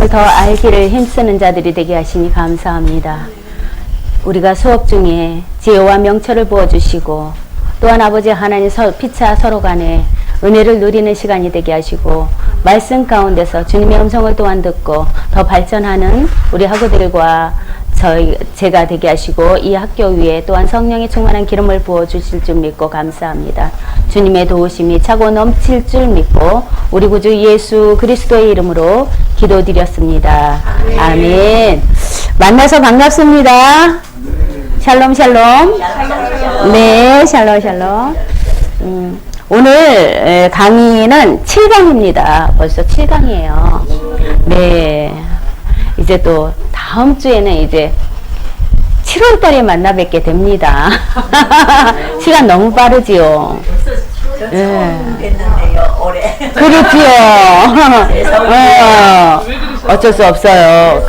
말씀을 더 알기를 힘쓰는 자들이 되게 하시니 감사합니다. 우리가 수업 중에 지혜와 명철을 부어주시고 또한 아버지 하나님 피차 서로 간에 은혜를 누리는 시간이 되게 하시고 말씀 가운데서 주님의 음성을 또한 듣고 더 발전하는 우리 학우들과 제가 되게 하시고 이 학교 위에 또한 성령의 충만한 기름을 부어주실 줄 믿고 감사합니다. 주님의 도우심이 차고 넘칠 줄 믿고 우리 구주 예수 그리스도의 이름으로 기도드렸습니다. 아멘. 만나서 반갑습니다. 샬롬 샬롬. 네, 샬롬 샬롬. 오늘 강의는 7강입니다. 벌써 7강이에요. 네. 이제 또 다음 주에는 이제 7월 달에 만나 뵙게 됩니다. 시간 너무 빠르지요. 처음 뵀는데요, 올해. 그렇지요. 어쩔 수 없어요.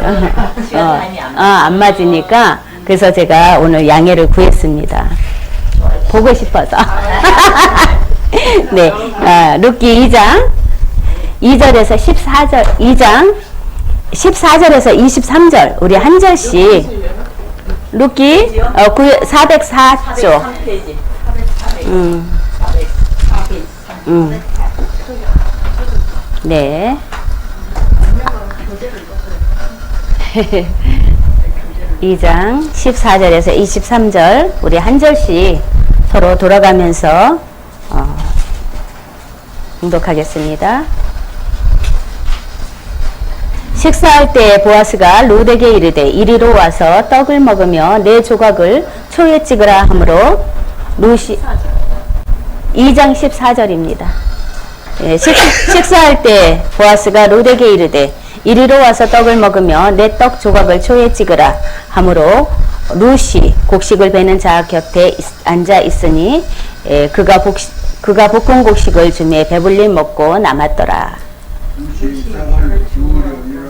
안 맞으니까. 그래서 제가 오늘 양해를 구했습니다. 보고 싶어서. 네, 룻기 2장 2절에서 14절, 2장 14절에서 23절, 우리 한 절씩. 룻기 404쪽. 네. 이 장 14절에서 23절, 우리 한 절씩 서로 돌아가면서 봉독하겠습니다. 식사할 때 보아스가 룻에게 이르되 이리로 와서 떡을 먹으며 내 조각을 초에 찍으라 하므로 룻이 2장 14절입니다. 예, 식사할 때 보아스가 룻에게 이르되 이리로 와서 떡을 먹으며 내 떡 조각을 초에 찍으라 하므로 룻이 곡식을 베는 자 곁에 앉아 있으니 그가 볶은 곡식을 주매 배불리 먹고 남았더라.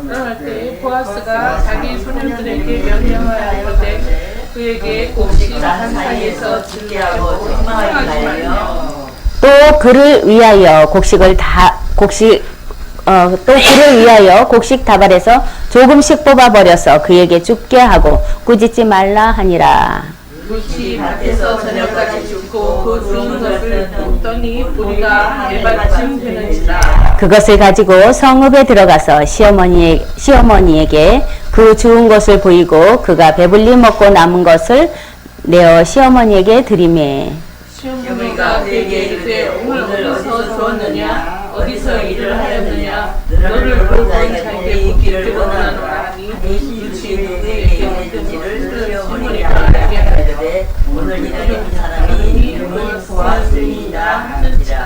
그럴 때 보아스가 자기 소년들에게 명령하였되 그에게 곡식 한 사이에서 즐게 하고 책망하지 말며 또 그를 위하여 곡식 다발에서 조금씩 뽑아버려서 그에게 죽게 하고 꾸짖지 말라 하니라. 룻이 밭에서 저녁까지 죽고 그 죽은 것을 굽더니 뿌리가 매발쯤 되는지라. 그것을 가지고 성읍에 들어가서 시어머니에게 그 죽은 것을 보이고 그가 배불리 먹고 남은 것을 내어 시어머니에게 드리매. 시어머니가 그에게 이르되 오늘 어디서 주었느냐 어디서 일을 하였느냐 너를 본 자에게 묻기를 원하노라 하니 룻이 누구에게 묻든지를 시어머니가 알게 하되 오늘 이날에 이 사람이 이름을 보아스이다 하는지라.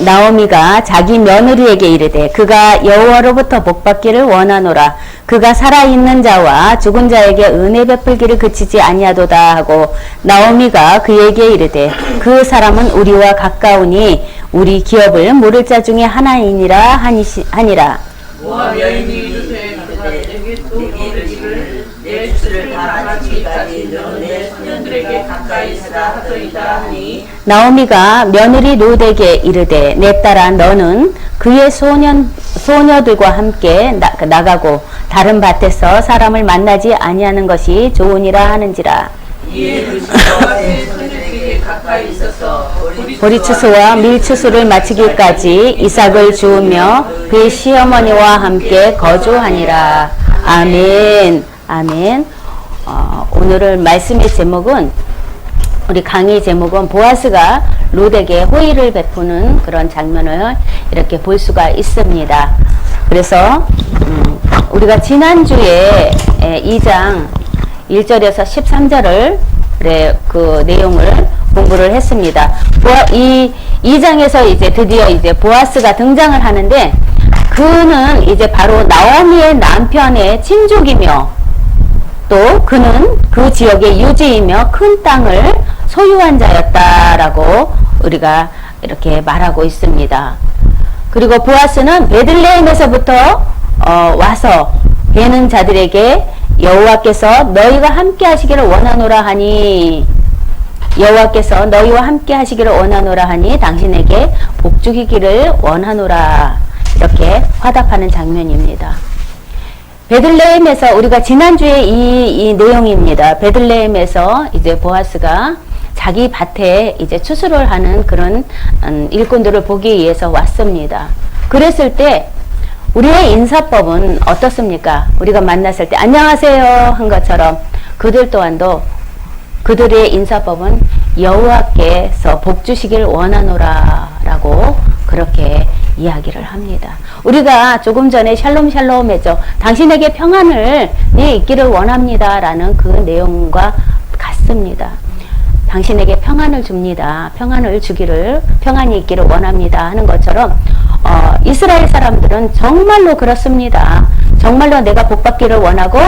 나오미가 자기 며느리에게 이르되 그가 여호와로부터 복받기를 원하노라. 그가 살아있는 자와 죽은 자에게 은혜 베풀기를 그치지 아니하도다 하고 나오미가 그에게 이르되 그 사람은 우리와 가까우니 우리 기업을 물을 자 중에 하나이니라 하니라. 모압 여인이 이르되 그가 내게 또 이르기를 내 주를 다 바치기까지 너는 내 소년들에게 가까이 있으라 하더이다 하니 나오미가 며느리 룻에게 이르되 내 딸아 너는 그의 소녀들과 함께 나가고 다른 밭에서 사람을 만나지 아니하는 것이 좋으니라 하는지라. 이에 룻이 내 소년들에게 가까이 있어서 보리추수와 밀추수를 마치기까지 이삭을 주우며 그의 시어머니와 함께 거주하니라. 아멘. 아멘. 오늘 말씀의 제목은, 우리 강의 제목은 보아스가 룻에게 호의를 베푸는 그런 장면을 이렇게 볼 수가 있습니다. 그래서 우리가 지난주에 2장 1절에서 13절을 그 내용을 공부를 했습니다. 이 2장에서 이제 드디어 이제 보아스가 등장을 하는데, 그는 이제 바로 나오미의 남편의 친족이며 또 그는 그 지역의 유지이며 큰 땅을 소유한 자였다라고 우리가 이렇게 말하고 있습니다. 그리고 보아스는 베들레헴에서부터 와서 베는 자들에게 여호와께서 너희가 함께 하시기를 원하노라 하니 여호와께서 너희와 함께 하시기를 원하노라 하니 당신에게 복주기기를 원하노라, 이렇게 화답하는 장면입니다. 베들레헴에서 우리가 지난주에 이 내용입니다. 베들레헴에서 이제 보아스가 자기 밭에 이제 추수를 하는 그런 일꾼들을 보기 위해서 왔습니다. 그랬을 때 우리의 인사법은 어떻습니까? 우리가 만났을 때 안녕하세요 한 것처럼 그들 또한도 그들의 인사법은 여호와께서 복 주시길 원하노라 라고 그렇게 이야기를 합니다. 우리가 조금 전에 샬롬 샬롬 했죠. 당신에게 평안을 있기를 원합니다 라는 그 내용과 같습니다. 당신에게 평안을 줍니다. 평안이 있기를 원합니다 하는 것처럼 이스라엘 사람들은 정말로 그렇습니다. 정말로 내가 복받기를 원하고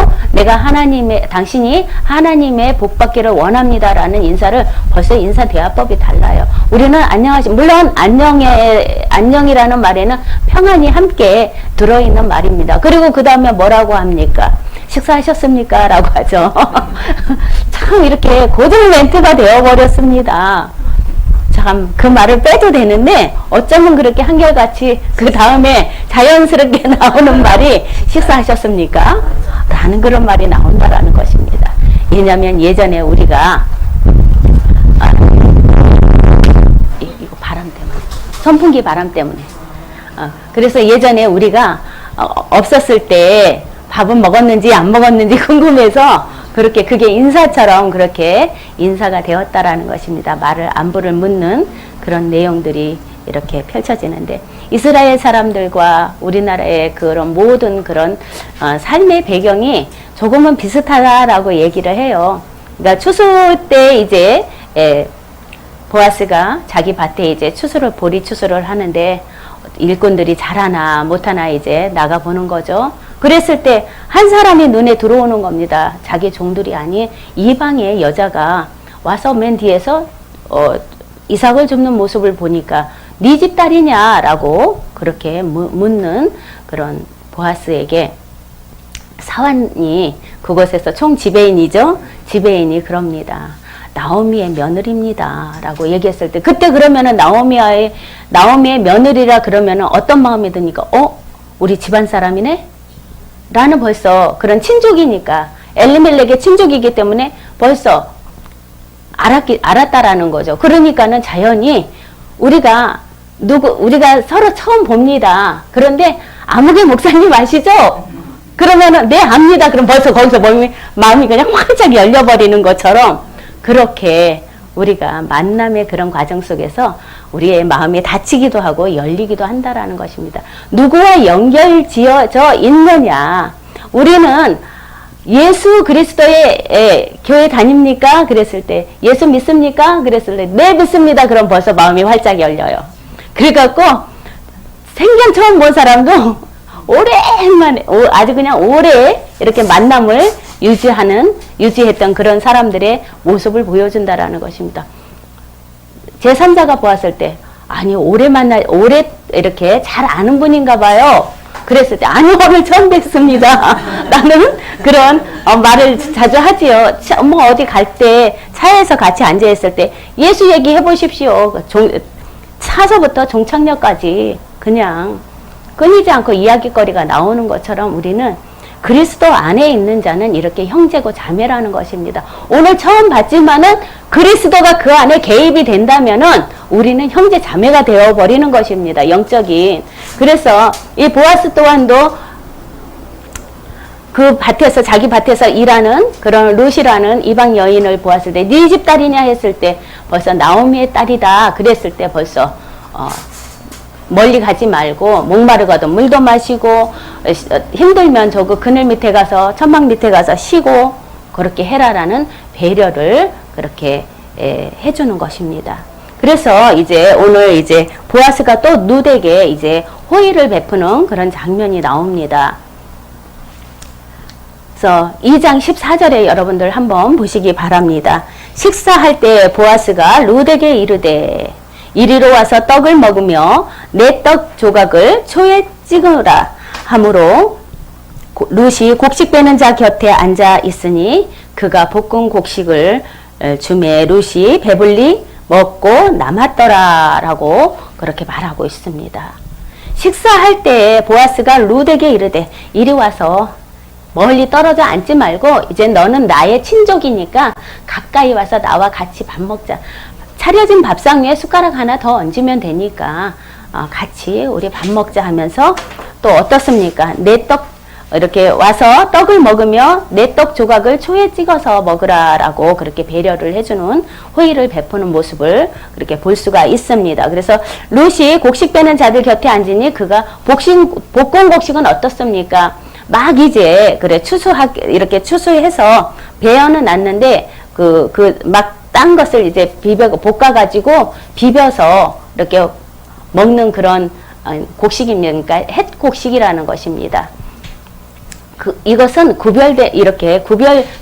당신이 하나님의 복받기를 원합니다 라는 인사를 벌써 인사 대화법이 달라요. 우리는 물론 안녕이라는 말에는 평안이 함께 들어있는 말입니다. 그리고 그 다음에 뭐라고 합니까? 식사하셨습니까? 라고 하죠. 참 이렇게 고정 멘트가 되어버렸습니다. 참 그 말을 빼도 되는데 어쩌면 그렇게 한결같이 그 다음에 자연스럽게 나오는 말이 식사하셨습니까? 라는 그런 말이 나온다라는 것입니다. 왜냐하면 예전에 우리가 이거 바람 때문에 선풍기 바람 때문에 그래서 예전에 우리가 없었을 때 밥은 먹었는지 안 먹었는지 궁금해서 그렇게 그게 인사처럼 그렇게 인사가 되었다라는 것입니다. 안부를 묻는 그런 내용들이 이렇게 펼쳐지는데 이스라엘 사람들과 우리나라의 그런 모든 그런 삶의 배경이 조금은 비슷하다라고 얘기를 해요. 그러니까 추수 때 이제 보아스가 자기 밭에 이제 보리 추수를 하는데 일꾼들이 잘하나 못하나 이제 나가보는 거죠. 그랬을 때 한 사람이 눈에 들어오는 겁니다. 자기 종들이 아닌 이방의 여자가 와서 맨 뒤에서 이삭을 줍는 모습을 보니까 네 집 딸이냐라고 그렇게 묻는 그런 보아스에게 사환이 그곳에서 총 지배인이죠. 지배인이 그럽니다. 나오미의 며느리입니다. 라고 얘기했을 때 그때 그러면은 나오미의 며느리라 그러면은 어떤 마음이 드니까 우리 집안 사람이네? 라는 벌써 그런 친족이니까 엘리멜렉의 친족이기 때문에 벌써 알았다라는 거죠. 그러니까는 자연히 우리가 서로 처음 봅니다. 그런데 아무개 목사님 아시죠? 그러면은 네 압니다. 그럼 벌써 거기서 마음이 그냥 활짝 열려버리는 것처럼 그렇게 우리가 만남의 그런 과정 속에서 우리의 마음이 닫히기도 하고 열리기도 한다라는 것입니다. 누구와 연결지어져 있느냐? 우리는 예수 그리스도의 교회 다닙니까? 그랬을 때 예수 믿습니까? 그랬을 때 네 믿습니다. 그럼 벌써 마음이 활짝 열려요. 그래갖고 생전 처음 본 사람도 오랜만에 아주 그냥 오래 이렇게 만남을 유지했던 그런 사람들의 모습을 보여준다라는 것입니다. 제3자가 보았을 때 아니 오래 이렇게 잘 아는 분인가 봐요. 그랬을 때 아니요 오늘 처음 뵙습니다. 라는 그런 말을 자주 하지요. 어디 갈 때 차에서 같이 앉아 있을 때 예수 얘기해 보십시오. 차서부터 종착역까지 그냥 끊이지 않고 이야기거리가 나오는 것처럼 우리는 그리스도 안에 있는 자는 이렇게 형제고 자매라는 것입니다. 오늘 처음 봤지만은 그리스도가 그 안에 개입이 된다면은 우리는 형제 자매가 되어버리는 것입니다. 영적인. 그래서 이 보아스 또한도 그 밭에서 자기 밭에서 일하는 그런 룻이라는 이방 여인을 보았을 때 네 집 딸이냐 했을 때 벌써 나오미의 딸이다 그랬을 때 벌써 멀리 가지 말고 목마르거든 물도 마시고 힘들면 저거 그늘 밑에 가서 천막 밑에 가서 쉬고 그렇게 해라라는 배려를 그렇게 해주는 것입니다. 그래서 이제 오늘 이제 보아스가 또 룻에게 이제 호의를 베푸는 그런 장면이 나옵니다. 그래서 2장 14절에 여러분들 한번 보시기 바랍니다. 식사할 때 보아스가 룻에게 이르되 이리로 와서 떡을 먹으며 내 떡 조각을 초에 찍으라 하므로 룻이 곡식 빼는 자 곁에 앉아 있으니 그가 볶은 곡식을 주매 룻이 배불리 먹고 남았더라 라고 그렇게 말하고 있습니다. 식사할 때 보아스가 룻에게 이르되 이리 와서 멀리 떨어져 앉지 말고 이제 너는 나의 친족이니까 가까이 와서 나와 같이 밥 먹자. 차려진 밥상 위에 숟가락 하나 더 얹으면 되니까 같이 우리 밥 먹자 하면서 또 어떻습니까? 내 떡 이렇게 와서 떡을 먹으며 내 떡 조각을 초에 찍어서 먹으라라고 그렇게 배려를 해주는 호의를 베푸는 모습을 그렇게 볼 수가 있습니다. 그래서 룻이 곡식 빼는 자들 곁에 앉으니 그가 복공 곡식은 어떻습니까? 막 이제 그래 이렇게 추수해서 배어는 났는데 막 딴 것을 이제 볶아가지고 비벼서 이렇게 먹는 그런 곡식입니까? 햇 곡식이라는 것입니다. 이것은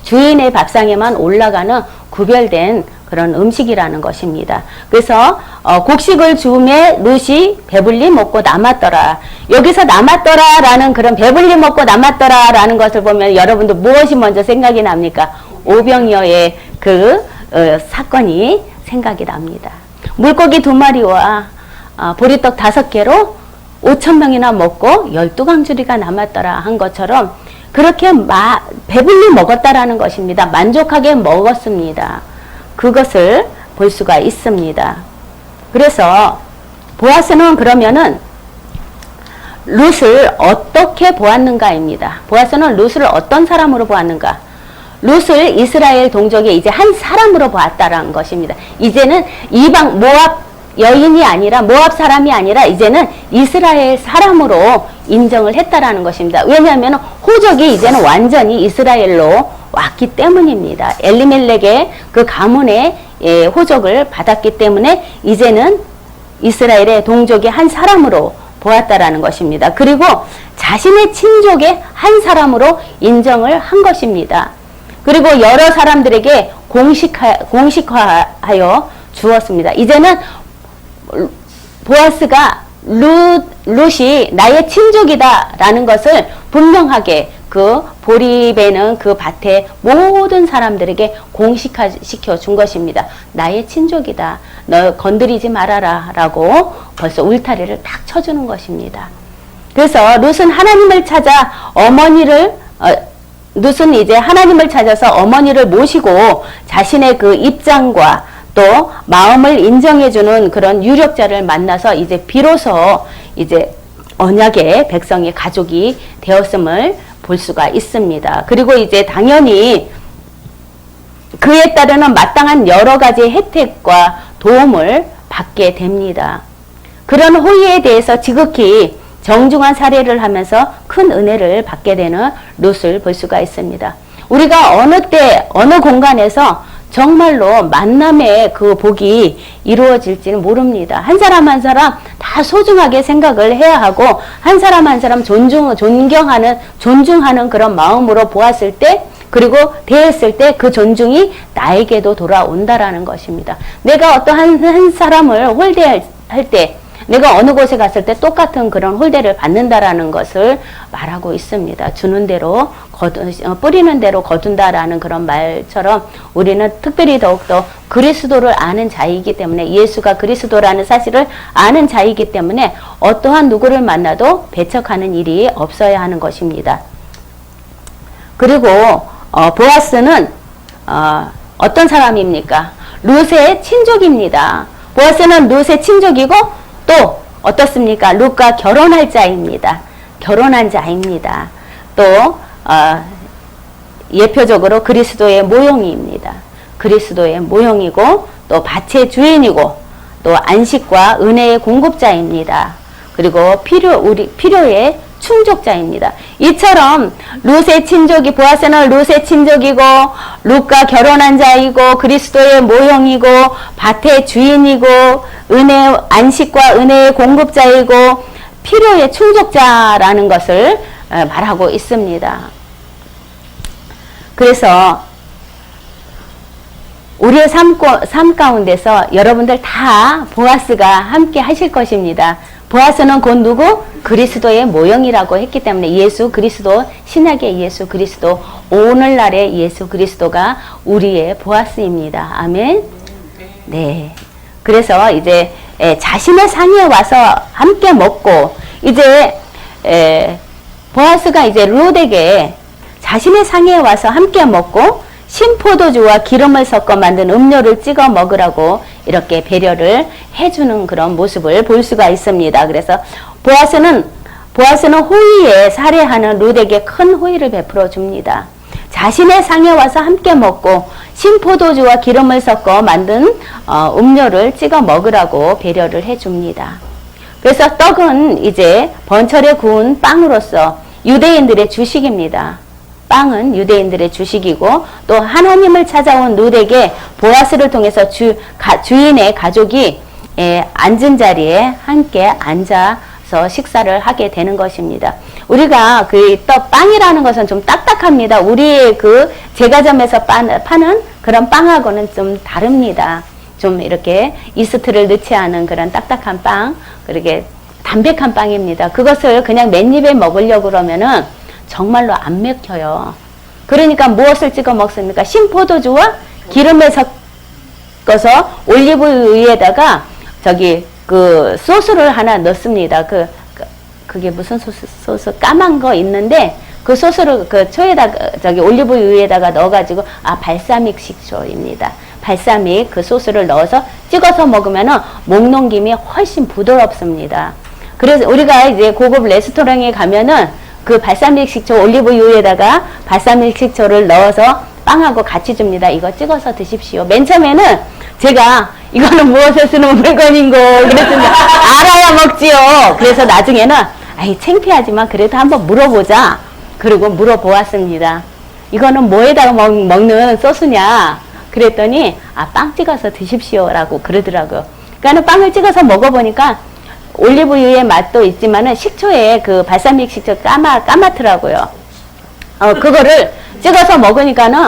주인의 밥상에만 올라가는 구별된 그런 음식이라는 것입니다. 그래서 곡식을 주음에 룻이 배불리 먹고 남았더라. 여기서 남았더라라는 그런 배불리 먹고 남았더라라는 것을 보면 여러분도 무엇이 먼저 생각이 납니까? 오병이어의 사건이 생각이 납니다. 물고기 2마리와 보리떡 5개로 5,000명이나 먹고 12강주리가 남았더라 한 것처럼 그렇게 배불리 먹었다라는 것입니다. 만족하게 먹었습니다. 그것을 볼 수가 있습니다. 그래서 보아스는 그러면은 룻을 어떻게 보았는가입니다. 보아스는 룻을 어떤 사람으로 보았는가? 룻을 이스라엘 동족의 이제 한 사람으로 보았다라는 것입니다. 이제는 이방 모압 여인이 아니라 모압 사람이 아니라 이제는 이스라엘 사람으로 인정을 했다라는 것입니다. 왜냐하면 호적이 이제는 완전히 이스라엘로 왔기 때문입니다. 엘리멜렉의 그 가문의 호적을 받았기 때문에 이제는 이스라엘의 동족의 한 사람으로 보았다라는 것입니다. 그리고 자신의 친족의 한 사람으로 인정을 한 것입니다. 그리고 여러 사람들에게 공식화하여 주었습니다. 이제는 보아스가 룻이 나의 친족이다라는 것을 분명하게 그 보리배는 그 밭의 모든 사람들에게 공식화시켜 준 것입니다. 나의 친족이다. 너 건드리지 말아라 라고 벌써 울타리를 딱 쳐주는 것입니다. 그래서 룻은 하나님을 찾아 룻은 이제 하나님을 찾아서 어머니를 모시고 자신의 그 입장과 또 마음을 인정해주는 그런 유력자를 만나서 이제 비로소 이제 언약의 백성의 가족이 되었음을 볼 수가 있습니다. 그리고 이제 당연히 그에 따르는 마땅한 여러 가지 혜택과 도움을 받게 됩니다. 그런 호의에 대해서 지극히 정중한 사례를 하면서 큰 은혜를 받게 되는 룻을 볼 수가 있습니다. 우리가 어느 때 어느 공간에서 정말로 만남의 그 복이 이루어질지는 모릅니다. 한 사람 한 사람 다 소중하게 생각을 해야 하고 한 사람 한 사람 존중하는 그런 마음으로 보았을 때 그리고 대했을 때 그 존중이 나에게도 돌아온다라는 것입니다. 내가 어떠한 한 사람을 홀대할 때 내가 어느 곳에 갔을 때 똑같은 그런 홀대를 받는다라는 것을 말하고 있습니다. 주는 대로 뿌리는 대로 거둔다라는 그런 말처럼 우리는 특별히 더욱더 그리스도를 아는 자이기 때문에 예수가 그리스도라는 사실을 아는 자이기 때문에 어떠한 누구를 만나도 배척하는 일이 없어야 하는 것입니다. 그리고 보아스는 어떤 사람입니까? 룻의 친족입니다. 보아스는 룻의 친족이고 또 어떻습니까? 룻과 결혼할 자입니다. 결혼한 자입니다. 또 예표적으로 그리스도의 모형입니다. 그리스도의 모형이고 또 밭의 주인이고 또 안식과 은혜의 공급자입니다. 그리고 필요의 충족자입니다. 이처럼 룻의 친족이 보아스는 룻의 친족이고 룻과 결혼한 자이고 그리스도의 모형이고 밭의 주인이고 안식과 은혜의 공급자이고 필요의 충족자라는 것을 말하고 있습니다. 그래서 우리의 삶 가운데서 여러분들 다 보아스가 함께 하실 것입니다. 보아스는 곧 누구? 그리스도의 모형이라고 했기 때문에 예수 그리스도, 신약의 예수 그리스도, 오늘날의 예수 그리스도가 우리의 보아스입니다. 아멘. 네. 그래서 이제 자신의 상에 와서 함께 먹고 이제 보아스가 이제 룻에게 자신의 상에 와서 함께 먹고 신포도주와 기름을 섞어 만든 음료를 찍어 먹으라고 이렇게 배려를 해주는 그런 모습을 볼 수가 있습니다. 그래서 보아스는 호의에 살해하는 룻에게 큰 호의를 베풀어 줍니다. 자신의 상에 와서 함께 먹고 신포도주와 기름을 섞어 만든 음료를 찍어 먹으라고 배려를 해줍니다. 그래서 떡은 이제 번철에 구운 빵으로서 유대인들의 주식입니다. 빵은 유대인들의 주식이고 또 하나님을 찾아온 룻에게 보아스를 통해서 주인의 가족이 앉은 자리에 함께 앉아서 식사를 하게 되는 것입니다. 우리가 그 빵이라는 것은 좀 딱딱합니다. 우리의 그 제과점에서 파는 그런 빵하고는 좀 다릅니다. 좀 이렇게 이스트를 넣지 않은 그런 딱딱한 빵, 그렇게 담백한 빵입니다. 그것을 그냥 맨입에 먹으려고 그러면은 정말로 안 맥혀요. 그러니까 무엇을 찍어 먹습니까? 신포도주와 기름에 섞어서 올리브유에다가 그 소스를 하나 넣습니다. 그게 무슨 소스 까만 거 있는데 그 소스를 그 올리브유에다가 넣어가지고 발사믹 식초입니다. 발사믹 그 소스를 넣어서 찍어서 먹으면은 목 넘김이 훨씬 부드럽습니다. 그래서 우리가 이제 고급 레스토랑에 가면은 그 발사믹 식초 올리브유에다가 발사믹 식초를 넣어서 빵하고 같이 줍니다. 이거 찍어서 드십시오. 맨 처음에는 제가 이거는 무엇에 쓰는 물건인고 그랬습니다. 알아야 먹지요. 그래서 나중에는 창피하지만 그래도 한번 물어보자. 그리고 물어보았습니다. 이거는 뭐에다가 먹는 소스냐? 그랬더니 빵 찍어서 드십시오라고 그러더라고요. 그러니까 빵을 찍어서 먹어보니까 올리브유의 맛도 있지만은 식초에 그 발사믹 식초 까맣더라고요. 그거를 찍어서 먹으니까는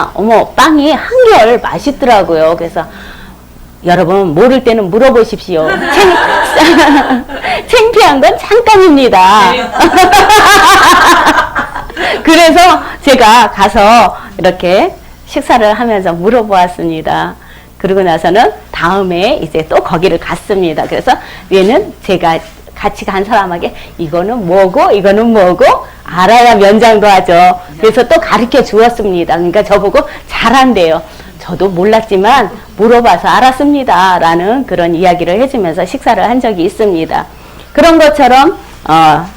빵이 한결 맛있더라고요. 그래서 여러분 모를 때는 물어보십시오. 창피한 건 잠깐입니다. 그래서 제가 가서 이렇게 식사를 하면서 물어보았습니다. 그러고 나서는 다음에 이제 또 거기를 갔습니다. 그래서 얘는 제가 같이 간 사람에게 이거는 뭐고 이거는 뭐고 알아야 면장도 하죠. 그래서 또 가르쳐 주었습니다. 그러니까 저보고 잘한대요. 저도 몰랐지만 물어봐서 알았습니다. 라는 그런 이야기를 해주면서 식사를 한 적이 있습니다. 그런 것처럼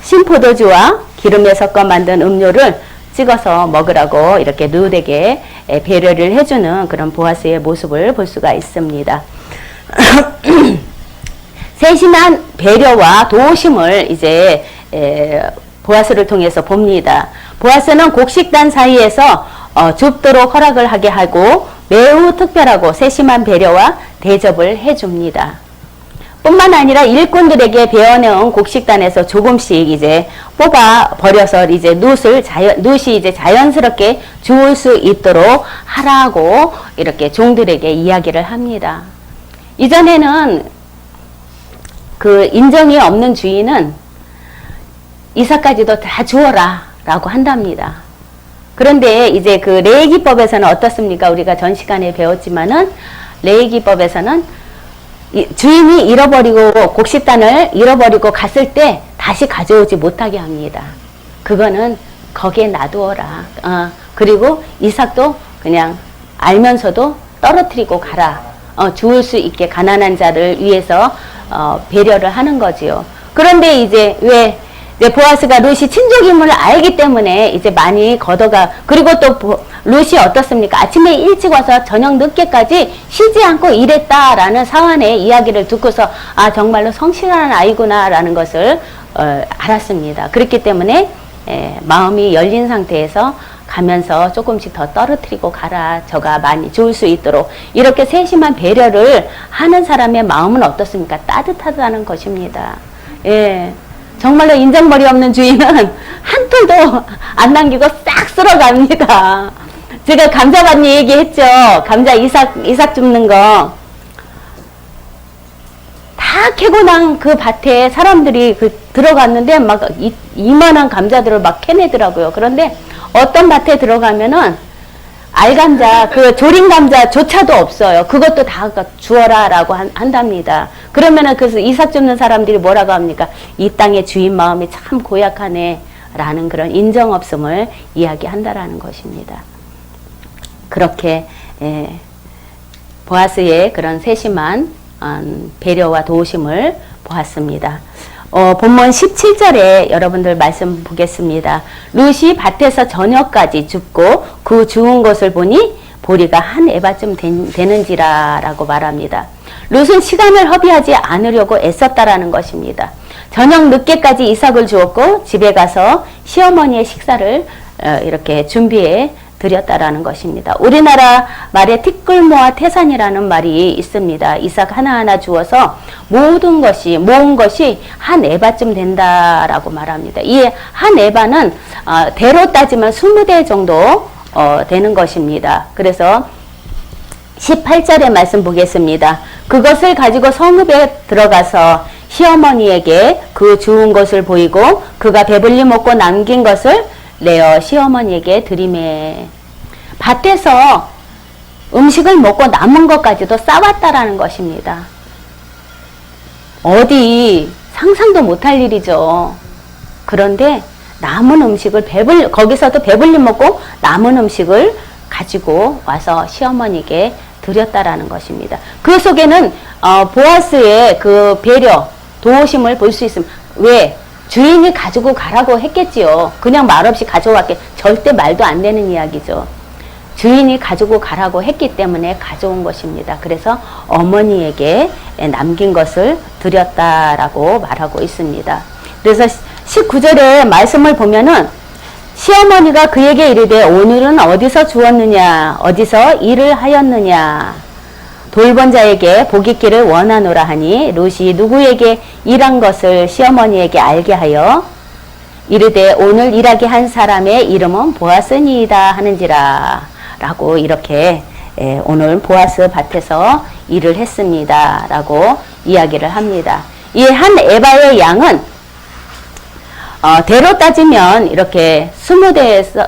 신포도주와 기름에 섞어 만든 음료를 찍어서 먹으라고 이렇게 룻에게 배려를 해주는 그런 보아스의 모습을 볼 수가 있습니다. 세심한 배려와 도우심을 이제 보아스를 통해서 봅니다. 보아스는 곡식단 사이에서 줍도록 허락을 하게 하고 매우 특별하고 세심한 배려와 대접을 해줍니다. 뿐만 아니라 일꾼들에게 베어내온 곡식단에서 조금씩 이제 뽑아 버려서 이제 룻이 이제 자연스럽게 주울 수 있도록 하라고 이렇게 종들에게 이야기를 합니다. 이전에는 그 인정이 없는 주인은 이삭까지도 다 주어라 라고 한답니다. 그런데 이제 그 레위기법에서는 어떻습니까? 우리가 전 시간에 배웠지만은 레위기법에서는 주인이 잃어버리고 곡식단을 잃어버리고 갔을 때 다시 가져오지 못하게 합니다. 그거는 거기에 놔두어라. 그리고 이삭도 그냥 알면서도 떨어뜨리고 가라. 주울 수 있게 가난한 자를 위해서 배려를 하는 거지요. 그런데 이제 보아스가 룻이 친족임을 알기 때문에 이제 많이 걷어가. 그리고 또 룻이 어떻습니까? 아침에 일찍 와서 저녁 늦게까지 쉬지 않고 일했다라는 사환의 이야기를 듣고서 정말로 성실한 아이구나라는 것을 알았습니다. 그렇기 때문에 마음이 열린 상태에서 가면서 조금씩 더 떨어뜨리고 가라. 저가 많이 주울 수 있도록 이렇게 세심한 배려를 하는 사람의 마음은 어떻습니까? 따뜻하다는 것입니다. 정말로 인정머리 없는 주인은 한 톨도 안 남기고 싹 쓸어갑니다. 제가 감자밭 얘기했죠. 감자 이삭 줍는 거. 다 캐고 난 그 밭에 사람들이 들어갔는데 막 이만한 감자들을 막 캐내더라고요. 그런데 어떤 밭에 들어가면은 알감자, 그 조린 감자조차도 없어요. 그것도 다 주어라 라고 한답니다. 그러면은 그래서 이삭 줍는 사람들이 뭐라고 합니까? 이 땅의 주인 마음이 참 고약하네. 라는 그런 인정 없음을 이야기한다라는 것입니다. 그렇게 보아스의 그런 세심한 배려와 도우심을 보았습니다. 본문 17절에 여러분들 말씀 보겠습니다. 룻이 밭에서 저녁까지 줍고 그 주운 것을 보니 보리가 한 에바쯤 되는지라 라고 말합니다. 룻은 시간을 허비하지 않으려고 애썼다라는 것입니다. 저녁 늦게까지 이삭을 주었고 집에 가서 시어머니의 식사를 이렇게 준비해 드렸다라는 것입니다. 우리나라 말에 티끌모아 태산이라는 말이 있습니다. 이삭 하나하나 주어서 모은 것이 한 에바쯤 된다라고 말합니다. 이 한 에바는 대로 따지면 20대 정도 되는 것입니다. 그래서 18절의 말씀 보겠습니다. 그것을 가지고 성읍에 들어가서 시어머니에게 그 주운 것을 보이고 그가 배불리 먹고 남긴 것을 내어 시어머니에게 드리매. 밭에서 음식을 먹고 남은 것까지도 싸왔다라는 것입니다. 어디 상상도 못할 일이죠. 그런데 남은 음식을 거기서도 배불리 먹고 남은 음식을 가지고 와서 시어머니에게 드렸다라는 것입니다. 그 속에는 보아스의 그 배려, 도우심을 볼 수 있습니다. 왜? 주인이 가지고 가라고 했겠지요. 그냥 말없이 가져왔게 절대 말도 안 되는 이야기죠. 주인이 가지고 가라고 했기 때문에 가져온 것입니다. 그래서 어머니에게 남긴 것을 드렸다라고 말하고 있습니다. 그래서 19절의 말씀을 보면은 시어머니가 그에게 이르되 오늘은 어디서 주었느냐 어디서 일을 하였느냐 돌본 자에게 복 있기를 원하노라 하니 룻이 누구에게 일한 것을 시어머니에게 알게 하여 이르되 오늘 일하게 한 사람의 이름은 보아스니이다 하는지라 라고 이렇게 오늘 보아스 밭에서 일을 했습니다 라고 이야기를 합니다. 이 한 에바의 양은 대로 따지면 이렇게 20대에서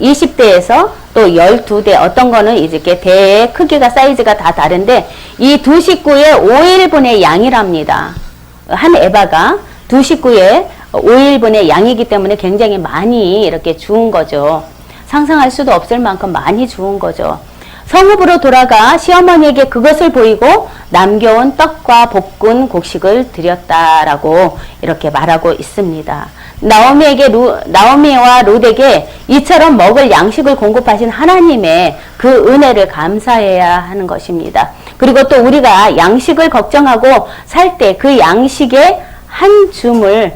20대에서 또 12대 어떤 거는 이렇게 대의 크기가 사이즈가 다 다른데 이 두 식구의 5일분의 양이랍니다. 한 에바가 두 식구의 5일분의 양이기 때문에 굉장히 많이 이렇게 주운 거죠. 상상할 수도 없을 만큼 많이 주운 거죠. 성읍으로 돌아가 시어머니에게 그것을 보이고 남겨온 떡과 볶은 곡식을 드렸다라고 이렇게 말하고 있습니다. 나오미와 룻에게 이처럼 먹을 양식을 공급하신 하나님의 그 은혜를 감사해야 하는 것입니다. 그리고 또 우리가 양식을 걱정하고 살 때 그 양식의 한 줌을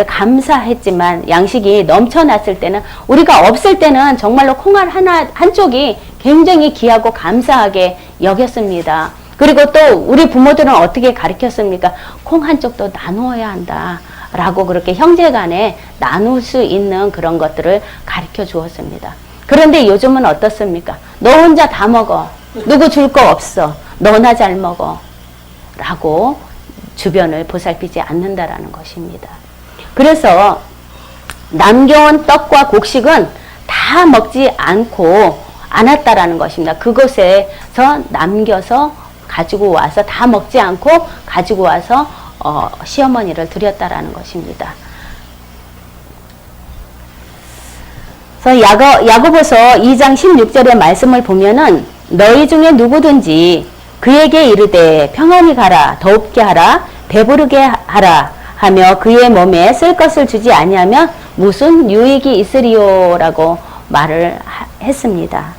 감사했지만 양식이 넘쳐났을 때는 우리가 없을 때는 정말로 콩알 한쪽이 굉장히 귀하고 감사하게 여겼습니다. 그리고 또 우리 부모들은 어떻게 가르쳤습니까? 콩 한쪽도 나누어야 한다 라고 그렇게 형제간에 나눌 수 있는 그런 것들을 가르쳐 주었습니다. 그런데 요즘은 어떻습니까? 너 혼자 다 먹어. 누구 줄 거 없어. 너나 잘 먹어. 라고 주변을 보살피지 않는다라는 것입니다. 그래서 남겨온 떡과 곡식은 다 먹지 않았다라는 것입니다. 그곳에서 남겨서 가지고 와서 다 먹지 않고 가지고 와서 시어머니를 드렸다라는 것입니다. 그래서 야고보서 2장 16절의 말씀을 보면은 너희 중에 누구든지 그에게 이르되 평안히 가라 더웁게 하라 배부르게 하라 하며 그의 몸에 쓸 것을 주지 아니하면 무슨 유익이 있으리요라고 말을 했습니다.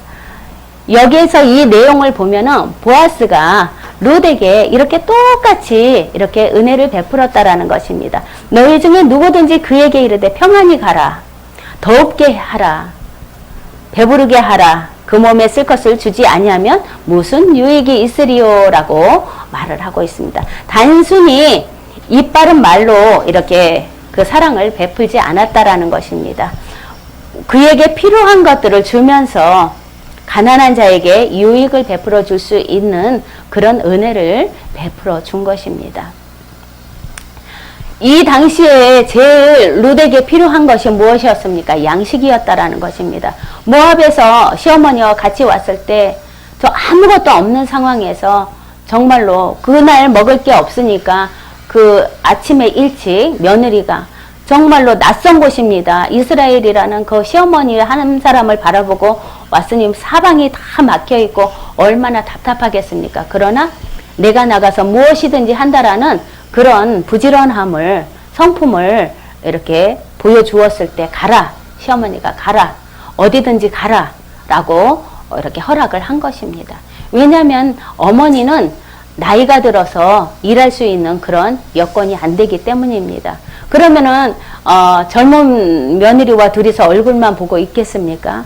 여기에서 이 내용을 보면은 보아스가 룻에게 이렇게 똑같이 이렇게 은혜를 베풀었다라는 것입니다. 너희 중에 누구든지 그에게 이르되 평안히 가라 더웁게 하라 배부르게 하라 그 몸에 쓸 것을 주지 아니하면 무슨 유익이 있으리요라고 말을 하고 있습니다. 단순히 이빠른 말로 이렇게 그 사랑을 베풀지 않았다라는 것입니다. 그에게 필요한 것들을 주면서 가난한 자에게 유익을 베풀어 줄 수 있는 그런 은혜를 베풀어 준 것입니다. 이 당시에 제일 룻에게 필요한 것이 무엇이었습니까? 양식이었다라는 것입니다. 모압에서 시어머니와 같이 왔을 때 저 아무것도 없는 상황에서 정말로 그날 먹을 게 없으니까 그 아침에 일찍 며느리가 정말로 낯선 곳입니다. 이스라엘이라는 그 시어머니 한 사람을 바라보고 왔으니 사방이 다 막혀 있고 얼마나 답답하겠습니까? 그러나 내가 나가서 무엇이든지 한다라는 그런 부지런함을, 성품을 이렇게 보여주었을 때 가라. 시어머니가 가라. 어디든지 가라. 라고 이렇게 허락을 한 것입니다. 왜냐하면 어머니는 나이가 들어서 일할 수 있는 그런 여건이 안 되기 때문입니다. 그러면은 젊은 며느리와 둘이서 얼굴만 보고 있겠습니까?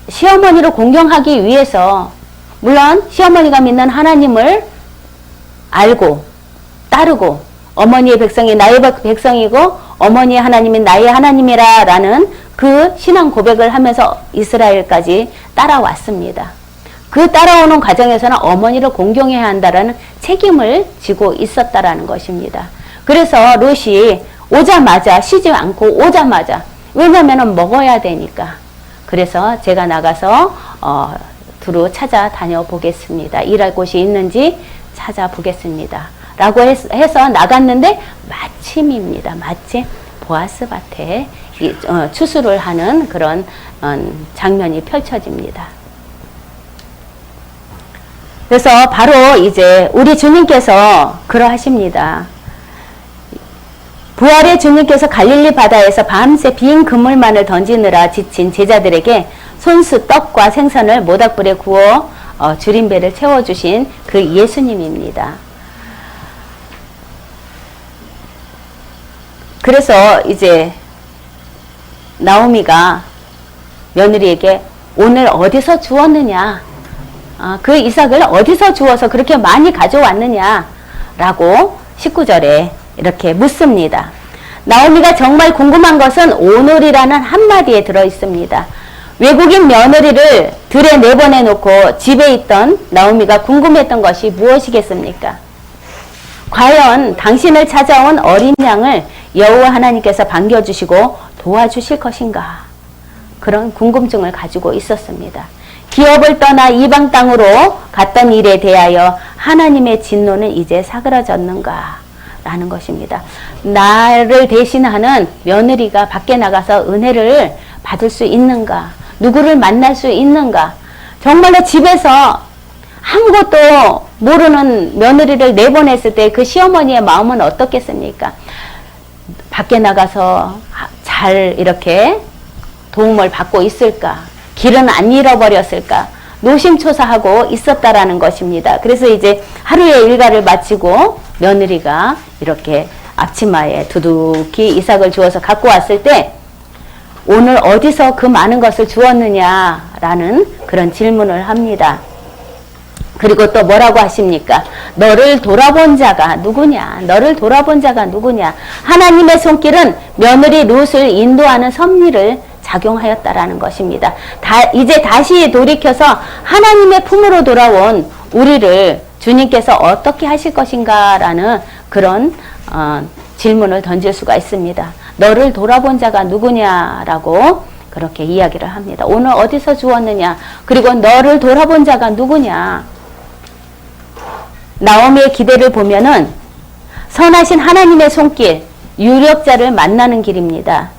시어머니를 공경하기 위해서 물론 시어머니가 믿는 하나님을 알고 따르고 어머니의 백성이 나의 백성이고 어머니의 하나님이 나의 하나님이라 라는 그 신앙 고백을 하면서 이스라엘까지 따라왔습니다. 그 따라오는 과정에서는 어머니를 공경해야 한다라는 책임을 지고 있었다라는 것입니다. 그래서 롯이 오자마자 쉬지 않고 오자마자 왜냐면은 먹어야 되니까 그래서 제가 나가서 두루 찾아다녀 보겠습니다. 일할 곳이 있는지 찾아보겠습니다. 라고 해서 나갔는데 마침입니다. 마침 보아스 밭에 추수를 하는 그런 장면이 펼쳐집니다. 그래서 바로 이제 우리 주님께서 그러하십니다. 부활의 주님께서 갈릴리 바다에서 밤새 빈 그물만을 던지느라 지친 제자들에게 손수 떡과 생선을 모닥불에 구워 주림배를 채워주신 그 예수님입니다. 그래서 이제 나오미가 며느리에게 오늘 어디서 주웠느냐? 그 이삭을 어디서 주워서 그렇게 많이 가져왔느냐? 라고 19절에 이렇게 묻습니다. 나오미가 정말 궁금한 것은 오늘이라는 한마디에 들어 있습니다. 외국인 며느리를 들에 내보내놓고 집에 있던 나오미가 궁금했던 것이 무엇이겠습니까? 과연 당신을 찾아온 어린 양을 여호와 하나님께서 반겨주시고 도와주실 것인가? 그런 궁금증을 가지고 있었습니다. 기업을 떠나 이방 땅으로 갔던 일에 대하여 하나님의 진노는 이제 사그라졌는가? 라는 것입니다. 나를 대신하는 며느리가 밖에 나가서 은혜를 받을 수 있는가? 누구를 만날 수 있는가? 정말로 집에서 아무것도 모르는 며느리를 내보냈을 때 그 시어머니의 마음은 어떻겠습니까? 밖에 나가서 잘 이렇게 도움을 받고 있을까? 길은 안 잃어버렸을까? 노심초사하고 있었다라는 것입니다. 그래서 이제 하루의 일과를 마치고 며느리가 이렇게 앞치마에 두둑히 이삭을 주어서 갖고 왔을 때 오늘 어디서 그 많은 것을 주었느냐라는 그런 질문을 합니다. 그리고 또 뭐라고 하십니까? 너를 돌아본 자가 누구냐? 너를 돌아본 자가 누구냐? 하나님의 손길은 며느리 롯을 인도하는 섭리를 작용하였다라는 것입니다. 이제 다시 돌이켜서 하나님의 품으로 돌아온 우리를 주님께서 어떻게 하실 것인가라는 그런 질문을 던질 수가 있습니다. 너를 돌아본 자가 누구냐라고 그렇게 이야기를 합니다. 오늘 어디서 주었느냐? 그리고 너를 돌아본 자가 누구냐? 나오미의 기대를 보면은 선하신 하나님의 손길, 유력자를 만나는 길입니다.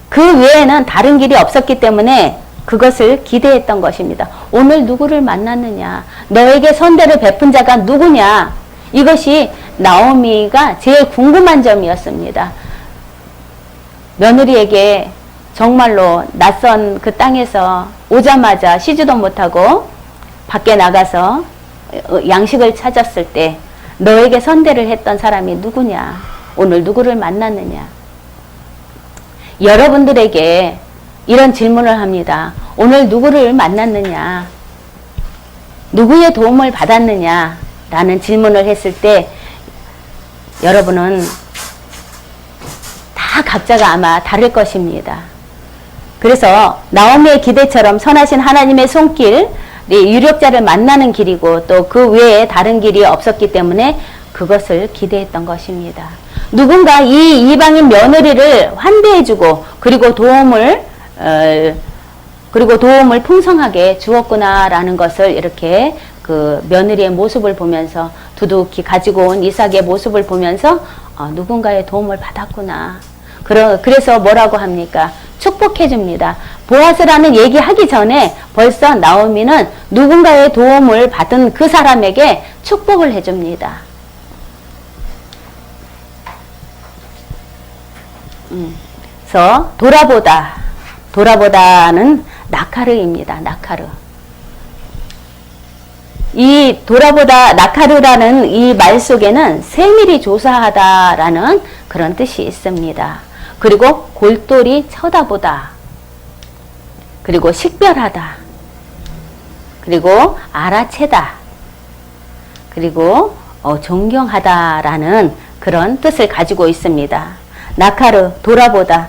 그 외에는 다른 길이 없었기 때문에 그것을 기대했던 것입니다. 오늘 누구를 만났느냐? 너에게 선대를 베푼 자가 누구냐? 이것이 나오미가 제일 궁금한 점이었습니다. 며느리에게 정말로 낯선 그 땅에서 오자마자 쉬지도 못하고 밖에 나가서 양식을 찾았을 때 너에게 선대를 했던 사람이 누구냐? 오늘 누구를 만났느냐? 여러분들에게 이런 질문을 합니다. 오늘 누구를 만났느냐? 누구의 도움을 받았느냐? 라는 질문을 했을 때 여러분은 다 각자가 아마 다를 것입니다. 그래서 나오미의 기대처럼 선하신 하나님의 손길, 유력자를 만나는 길이고 또 그 외에 다른 길이 없었기 때문에 그것을 기대했던 것입니다. 누군가 이 이방인 며느리를 환대해주고 그리고 도움을 풍성하게 주었구나라는 것을 이렇게 그 며느리의 모습을 보면서 두둑히 가지고 온 이삭의 모습을 보면서 누군가의 도움을 받았구나. 그래서 뭐라고 합니까? 축복해 줍니다. 보아스라는 얘기하기 전에 벌써 나오미는 누군가의 도움을 받은 그 사람에게 축복을 해줍니다. 그래서 돌아보다는 나카르입니다. 나카르. 이 돌아보다 나카르라는 이 말 속에는 세밀히 조사하다라는 그런 뜻이 있습니다. 그리고 골똘히 쳐다보다. 그리고 식별하다. 그리고 알아채다. 그리고 존경하다라는 그런 뜻을 가지고 있습니다. 나카르, 돌아보다.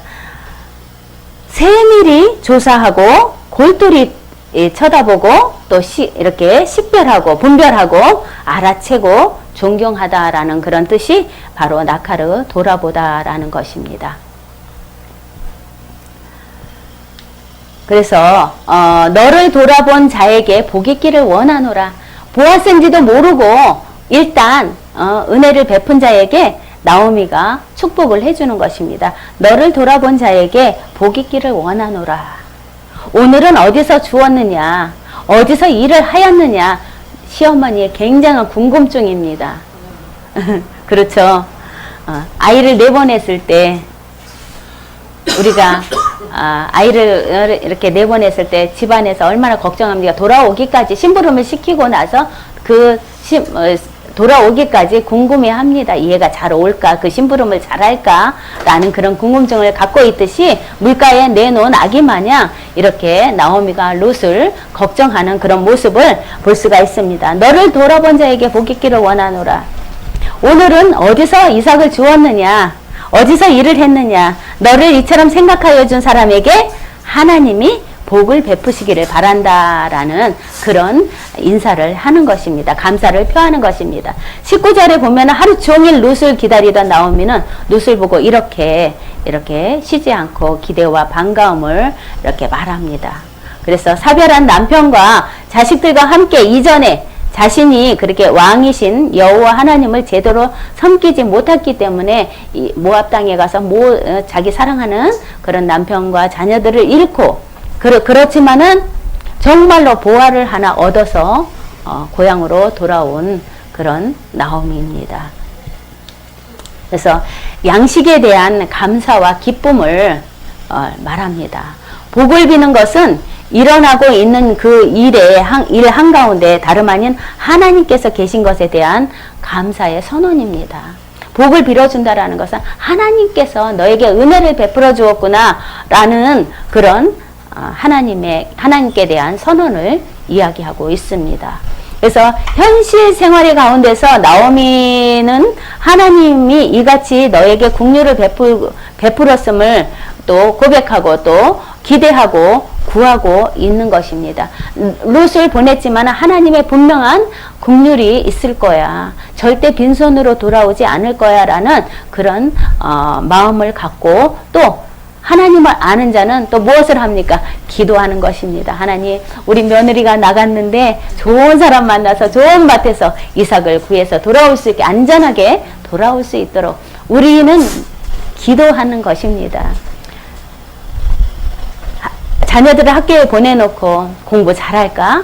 세밀히 조사하고 골똘히 쳐다보고 또 이렇게 식별하고 분별하고 알아채고 존경하다라는 그런 뜻이 바로 나카르, 돌아보다라는 것입니다. 그래서 너를 돌아본 자에게 복 있기를 원하노라. 보아스인지도 모르고 일단 은혜를 베푼 자에게 나오미가 축복을 해주는 것입니다. 너를 돌아본 자에게 복 있기를 원하노라. 오늘은 어디서 주었느냐, 어디서 일을 하였느냐, 시어머니의 굉장한 궁금증입니다. 그렇죠. 아이를 내보냈을 때 우리가 아이를 이렇게 내보냈을 때 집안에서 얼마나 걱정합니까? 돌아오기까지 심부름을 시키고 나서 돌아오기까지 궁금해합니다. 얘가 잘 올까? 그 심부름을 잘할까? 라는 그런 궁금증을 갖고 있듯이 물가에 내놓은 아기 마냥 이렇게 나오미가 롯을 걱정하는 그런 모습을 볼 수가 있습니다. 너를 돌아본 자에게 복 있기를 원하노라. 오늘은 어디서 이삭을 주었느냐? 어디서 일을 했느냐? 너를 이처럼 생각하여 준 사람에게 하나님이 복을 베푸시기를 바란다라는 그런 인사를 하는 것입니다. 감사를 표하는 것입니다. 19절에 보면 하루 종일 롯을 기다리던 나오미는 롯을 보고 이렇게 쉬지 않고 기대와 반가움을 이렇게 말합니다. 그래서 사별한 남편과 자식들과 함께 이전에 자신이 그렇게 왕이신 여호와 하나님을 제대로 섬기지 못했기 때문에 이 모압 땅에 가서 자기 사랑하는 그런 남편과 자녀들을 잃고 그렇지만은 정말로 보화를 하나 얻어서 고향으로 돌아온 그런 나오미입니다. 그래서 양식에 대한 감사와 기쁨을 말합니다. 복을 비는 것은 일어나고 있는 그 일 한가운데 다름 아닌 하나님께서 계신 것에 대한 감사의 선언입니다. 복을 빌어준다라는 것은 하나님께서 너에게 은혜를 베풀어 주었구나 라는 그런 하나님께 대한 선언을 이야기하고 있습니다. 그래서 현실 생활의 가운데서 나오미는 하나님이 이같이 너에게 긍휼을 베풀었음을 또 고백하고 또 기대하고 구하고 있는 것입니다. 롯을 보냈지만 하나님의 분명한 긍휼이 있을 거야. 절대 빈손으로 돌아오지 않을 거야 라는 그런 마음을 갖고 또 하나님을 아는 자는 또 무엇을 합니까? 기도하는 것입니다. 하나님, 우리 며느리가 나갔는데 좋은 사람 만나서 좋은 밭에서 이삭을 구해서 돌아올 수 있게 안전하게 돌아올 수 있도록 우리는 기도하는 것입니다. 자녀들을 학교에 보내놓고 공부 잘할까?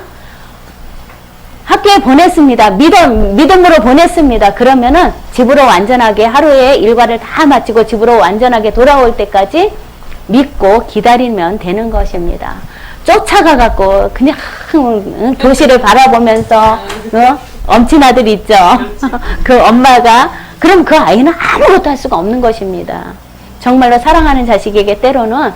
학교에 보냈습니다. 믿음으로 보냈습니다. 그러면은 집으로 완전하게 하루에 일과를 다 마치고 집으로 완전하게 돌아올 때까지 믿고 기다리면 되는 것입니다. 쫓아가갖고 그냥 도시를 바라보면서 엄친 아들 있죠. 그 엄마가 그럼 그 아이는 아무것도 할 수가 없는 것입니다. 정말로 사랑하는 자식에게 때로는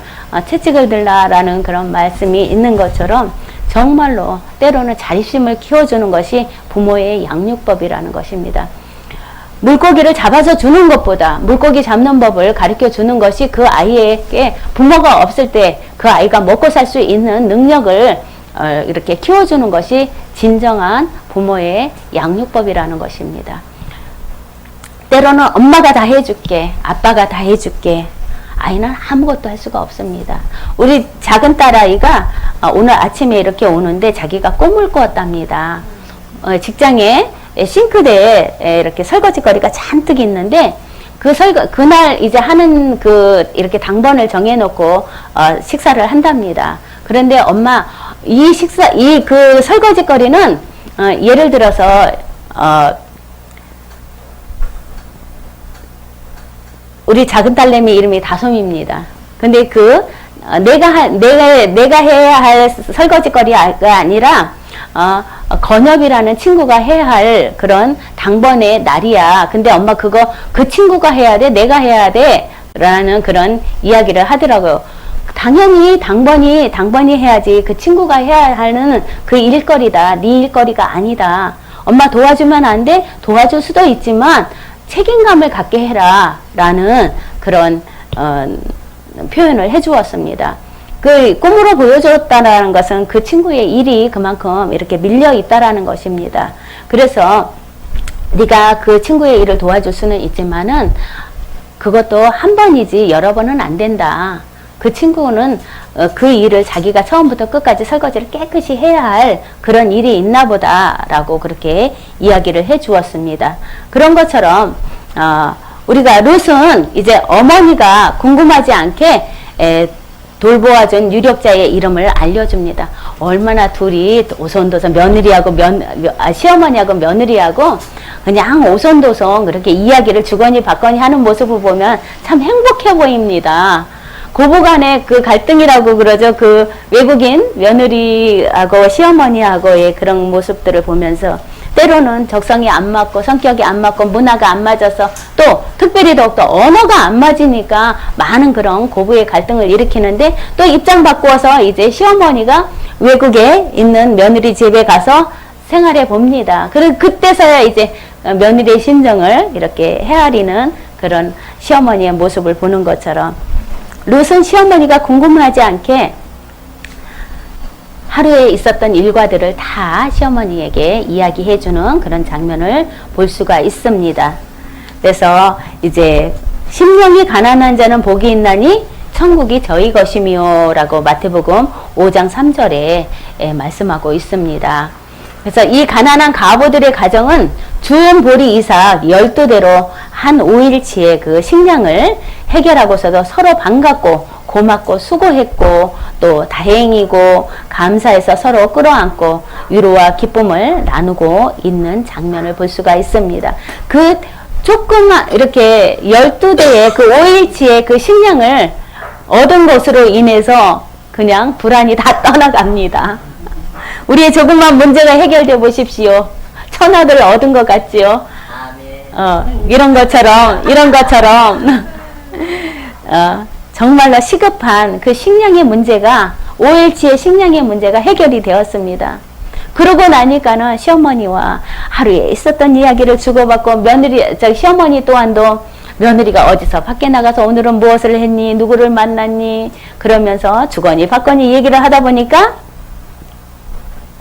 채찍을 들라라는 그런 말씀이 있는 것처럼 정말로 때로는 자립심을 키워주는 것이 부모의 양육법이라는 것입니다. 물고기를 잡아서 주는 것보다 물고기 잡는 법을 가르쳐 주는 것이 그 아이에게 부모가 없을 때 그 아이가 먹고 살 수 있는 능력을 이렇게 키워주는 것이 진정한 부모의 양육법이라는 것입니다. 때로는 엄마가 다 해줄게, 아빠가 다 해줄게. 아이는 아무것도 할 수가 없습니다. 우리 작은 딸아이가 오늘 아침에 이렇게 오는데 자기가 꿈을 꾸었답니다. 직장에 싱크대에 이렇게 설거지거리가 잔뜩 있는데 그날 이제 하는 이렇게 당번을 정해놓고, 식사를 한답니다. 그런데 엄마, 설거지 거리는, 예를 들어서, 우리 작은 딸내미 이름이 다솜입니다. 근데 내가 해야 할 설거지거리가 아니라, 건엽이라는 친구가 해야 할 그런 당번의 날이야. 근데 엄마 그 친구가 해야 돼? 내가 해야 돼? 라는 그런 이야기를 하더라고요. 당연히 당번이 해야지. 그 친구가 해야 하는 그 일거리다. 네 일거리가 아니다. 엄마 도와주면 안 돼? 도와줄 수도 있지만, 책임감을 갖게 해라 라는 그런 표현을 해 주었습니다. 꿈으로 보여줬다라는 것은 그 친구의 일이 그만큼 이렇게 밀려 있다라는 것입니다. 그래서 네가 그 친구의 일을 도와줄 수는 있지만은 그것도 한 번이지 여러 번은 안 된다. 그 친구는 그 일을 자기가 처음부터 끝까지 설거지를 깨끗이 해야 할 그런 일이 있나 보다라고 그렇게 이야기를 해 주었습니다. 그런 것처럼 우리가 룻은 이제 어머니가 궁금하지 않게 돌보아준 유력자의 이름을 알려줍니다. 얼마나 둘이 오손도손 며느리하고 시어머니하고 며느리하고 그냥 오손도손 그렇게 이야기를 주거니 받거니 하는 모습을 보면 참 행복해 보입니다. 고부간의 그 갈등이라고 그러죠. 그 외국인 며느리하고 시어머니하고의 그런 모습들을 보면서 때로는 적성이 안 맞고 성격이 안 맞고 문화가 안 맞아서 또 특별히 더욱더 언어가 안 맞으니까 많은 그런 고부의 갈등을 일으키는데 또 입장 바꾸어서 이제 시어머니가 외국에 있는 며느리 집에 가서 생활해 봅니다. 그리고 그때서야 이제 며느리의 심정을 이렇게 헤아리는 그런 시어머니의 모습을 보는 것처럼 룻은 시어머니가 궁금하지 않게 하루에 있었던 일과들을 다 시어머니에게 이야기해주는 그런 장면을 볼 수가 있습니다. 그래서 이제 심령이 가난한 자는 복이 있나니 천국이 저희 것이미요 라고 마태복음 5장 3절에 말씀하고 있습니다. 그래서 이 가난한 과부들의 가정은 주은 보리 이삭 12대로 한 5일치의 그 식량을 해결하고서도 서로 반갑고 고맙고 수고했고 또 다행이고 감사해서 서로 끌어안고 위로와 기쁨을 나누고 있는 장면을 볼 수가 있습니다. 그 조그만 이렇게 12대의 그 5일치의 그 식량을 얻은 것으로 인해서 그냥 불안이 다 떠나갑니다. 우리의 조그만 문제가 해결돼 보십시오. 천억을 얻은 것 같지요? 이런 것처럼 정말로 시급한 그 식량의 문제가 5일치의 식량의 문제가 해결이 되었습니다. 그러고 나니까는 시어머니와 하루에 있었던 이야기를 주고받고 시어머니 또한도 며느리가 어디서 밖에 나가서 오늘은 무엇을 했니? 누구를 만났니? 그러면서 주거니 받거니 얘기를 하다 보니까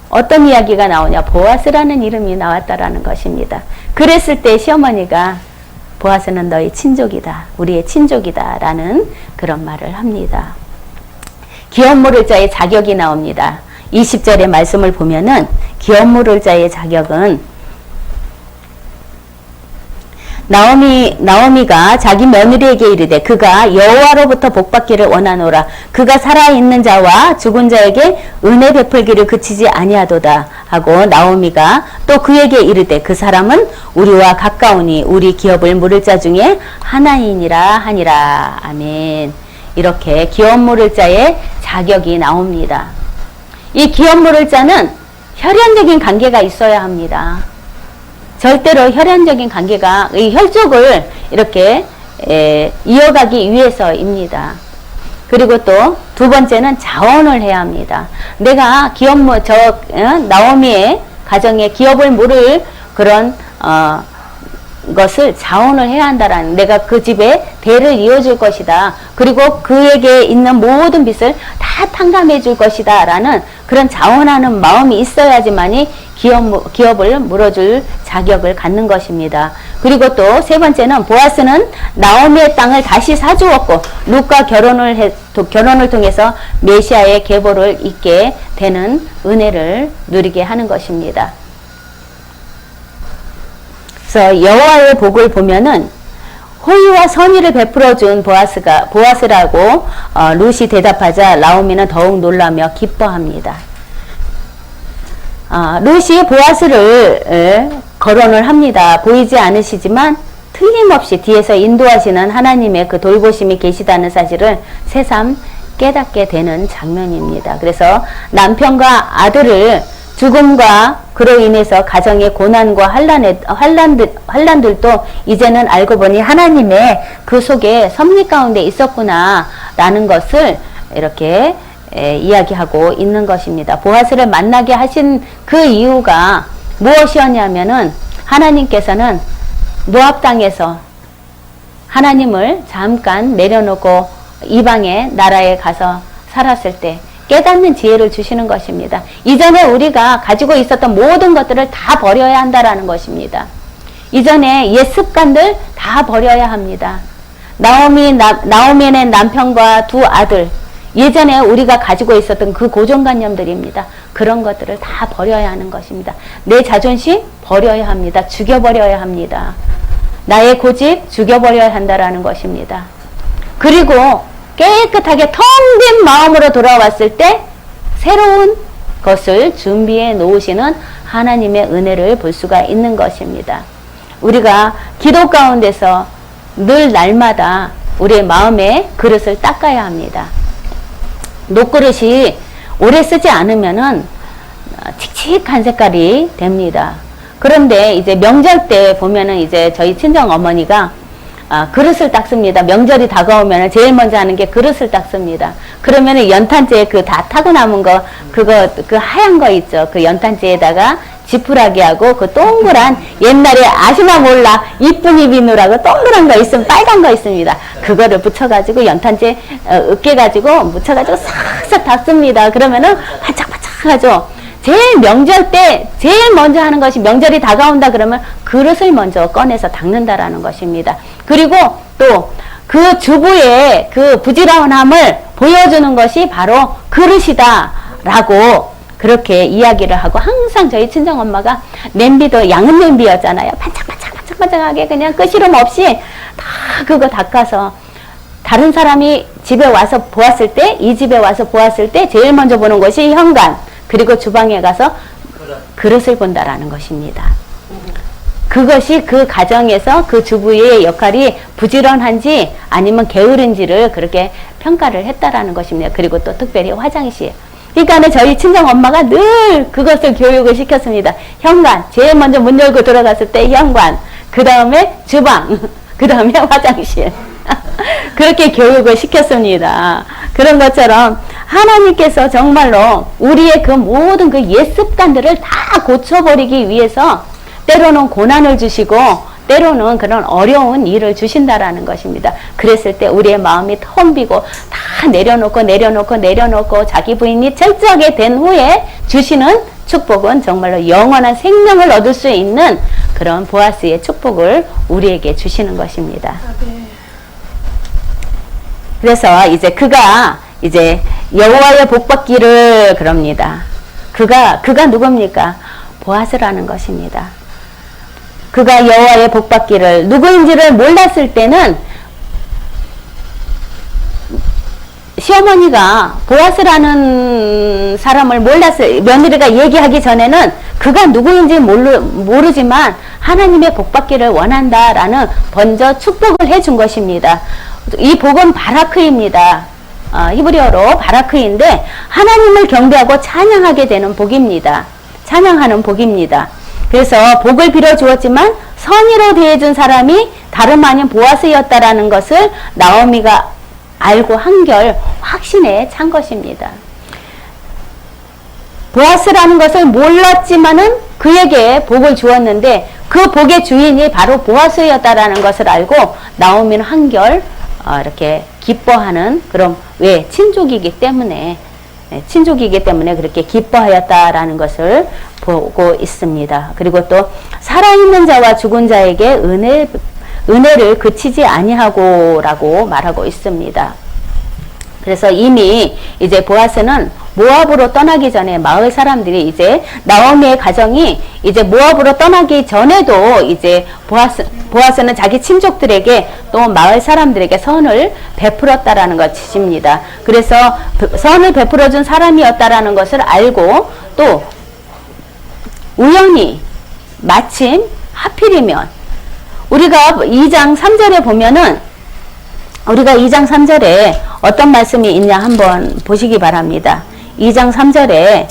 어떤 이야기가 나오냐? 보아스라는 이름이 나왔다라는 것입니다. 그랬을 때 시어머니가 보아스는 너희 친족이다. 우리의 친족이다. 라는 그런 말을 합니다. 기업 물을 자의 자격이 나옵니다. 20절의 말씀을 보면은 기업 물을 자의 자격은 나오미가 자기 며느리에게 이르되 그가 여호와로부터 복받기를 원하노라. 그가 살아있는 자와 죽은 자에게 은혜 베풀기를 그치지 아니하도다 하고 나오미가 또 그에게 이르되 그 사람은 우리와 가까우니 우리 기업을 물을 자 중에 하나이니라 하니라. 아멘. 이렇게 기업 물을 자의 자격이 나옵니다. 이 기업 물을 자는 혈연적인 관계가 있어야 합니다. 절대로 혈연적인 관계가 이 혈족을 이렇게 이어가기 위해서입니다. 그리고 또 두 번째는 자원을 해야 합니다. 내가 나오미의 가정에 기업을 물을 그런 것을 자원을 해야 한다라는, 내가 그 집에 대를 이어줄 것이다. 그리고 그에게 있는 모든 빚을 다 탕감해 줄 것이다. 라는 그런 자원하는 마음이 있어야지만이 기업을 물어줄 자격을 갖는 것입니다. 그리고 또 세 번째는 보아스는 나오미의 땅을 다시 사주었고 룻과 결혼을 통해서 메시아의 계보를 잇게 되는 은혜를 누리게 하는 것입니다. 그래서 여호와의 복을 보면은 호의와 선의를 베풀어준 보아스라고 룻이 대답하자 나오미는 더욱 놀라며 기뻐합니다. 룻이 보아스를 거론을 합니다. 보이지 않으시지만 틀림없이 뒤에서 인도하시는 하나님의 그 돌보심이 계시다는 사실을 새삼 깨닫게 되는 장면입니다. 그래서 남편과 아들을 죽음과 그로 인해서 가정의 고난과 환란들도 이제는 알고 보니 하나님의 그 속에 섭리 가운데 있었구나 라는 것을 이렇게 이야기하고 있는 것입니다. 보아스를 만나게 하신 그 이유가 무엇이었냐면은 하나님께서는 모압 땅에서 하나님을 잠깐 내려놓고 이방의 나라에 가서 살았을 때 깨닫는 지혜를 주시는 것입니다. 이전에 우리가 가지고 있었던 모든 것들을 다 버려야 한다라는 것입니다. 이전에 옛 습관들 다 버려야 합니다. 나오미의 남편과 두 아들, 예전에 우리가 가지고 있었던 그 고정관념들입니다. 그런 것들을 다 버려야 하는 것입니다. 내 자존심 버려야 합니다. 죽여버려야 합니다. 나의 고집 죽여버려야 한다라는 것입니다. 그리고 깨끗하게 텅 빈 마음으로 돌아왔을 때 새로운 것을 준비해 놓으시는 하나님의 은혜를 볼 수가 있는 것입니다. 우리가 기도 가운데서 늘 날마다 우리의 마음의 그릇을 닦아야 합니다. 녹그릇이 오래 쓰지 않으면은 칙칙한 색깔이 됩니다. 그런데 이제 명절 때 보면은 이제 저희 친정 어머니가 그릇을 닦습니다. 명절이 다가오면 제일 먼저 하는 게 그릇을 닦습니다. 그러면은 연탄재에 그 다 타고 남은 거, 그 하얀 거 있죠. 그 연탄재에다가 지푸라기 하고 그 동그란 옛날에 아시나 몰라 이쁜이 비누라고 동그란 거 있으면 빨간 거 있습니다. 그거를 붙여가지고 연탄재 으깨가지고 묻혀가지고 싹싹 닦습니다. 그러면은 반짝반짝하죠. 제일 명절 때 제일 먼저 하는 것이 명절이 다가온다 그러면 그릇을 먼저 꺼내서 닦는다라는 것입니다. 그리고 또 그 주부의 그 부지런함을 보여주는 것이 바로 그릇이다라고 그렇게 이야기를 하고 항상 저희 친정엄마가 냄비도 양은 냄비였잖아요. 반짝반짝하게 그냥 끄시름 없이 다 그거 닦아서 다른 사람이 집에 와서 보았을 때, 이 집에 와서 보았을 때 제일 먼저 보는 것이 현관, 그리고 주방에 가서 그릇을 본다라는 것입니다. 그것이 그 가정에서 그 주부의 역할이 부지런한지 아니면 게으른지를 그렇게 평가를 했다라는 것입니다. 그리고 또 특별히 화장실. 그러니까 저희 친정 엄마가 늘 그것을 교육을 시켰습니다. 현관, 제일 먼저 문 열고 들어갔을 때 현관, 그 다음에 주방, 그 다음에 화장실. 그렇게 교육을 시켰습니다. 그런 것처럼 하나님께서 정말로 우리의 그 모든 그 옛 습관들을 다 고쳐버리기 위해서 때로는 고난을 주시고 때로는 그런 어려운 일을 주신다라는 것입니다. 그랬을 때 우리의 마음이 텅 비고 다 내려놓고 자기 부인이 철저하게 된 후에 주시는 축복은 정말로 영원한 생명을 얻을 수 있는 그런 보아스의 축복을 우리에게 주시는 것입니다. 그래서 이제 그가 이제 여호와의 복 받기를 그럽니다. 그가 누굽니까? 보아스라는 것입니다. 그가 여호와의 복 받기를 누구인지를 몰랐을 때는 시어머니가 보아스라는 사람을 며느리가 얘기하기 전에는 그가 누구인지 모르지만 하나님의 복 받기를 원한다라는 먼저 축복을 해준 것입니다. 이 복은 바라크입니다. 히브리어로 바라크인데 하나님을 경배하고 찬양하게 되는 복입니다. 찬양하는 복입니다. 그래서 복을 빌어 주었지만 선의로 대해준 사람이 다름 아닌 보아스였다라는 것을 나오미가 알고 한결 확신에 찬 것입니다. 보아스라는 것을 몰랐지만은 그에게 복을 주었는데 그 복의 주인이 바로 보아스였다라는 것을 알고 나오미는 한결 이렇게 기뻐하는 그런 친족이기 때문에 그렇게 기뻐하였다라는 것을 보고 있습니다. 그리고 또 살아있는 자와 죽은 자에게 은혜를 그치지 아니하고라고 말하고 있습니다. 그래서 이미 이제 보아스는 모압으로 떠나기 전에 마을 사람들이 이제 나오미의 가정이 이제 모압으로 떠나기 전에도 이제 보아스는 자기 친족들에게 또 마을 사람들에게 선을 베풀었다라는 것입니다. 그래서 선을 베풀어준 사람이었다라는 것을 알고 또 우연히 마침 하필이면 우리가 2장 3절에 보면은 우리가 2장 3절에 어떤 말씀이 있냐 한번 보시기 바랍니다. 2장 3절에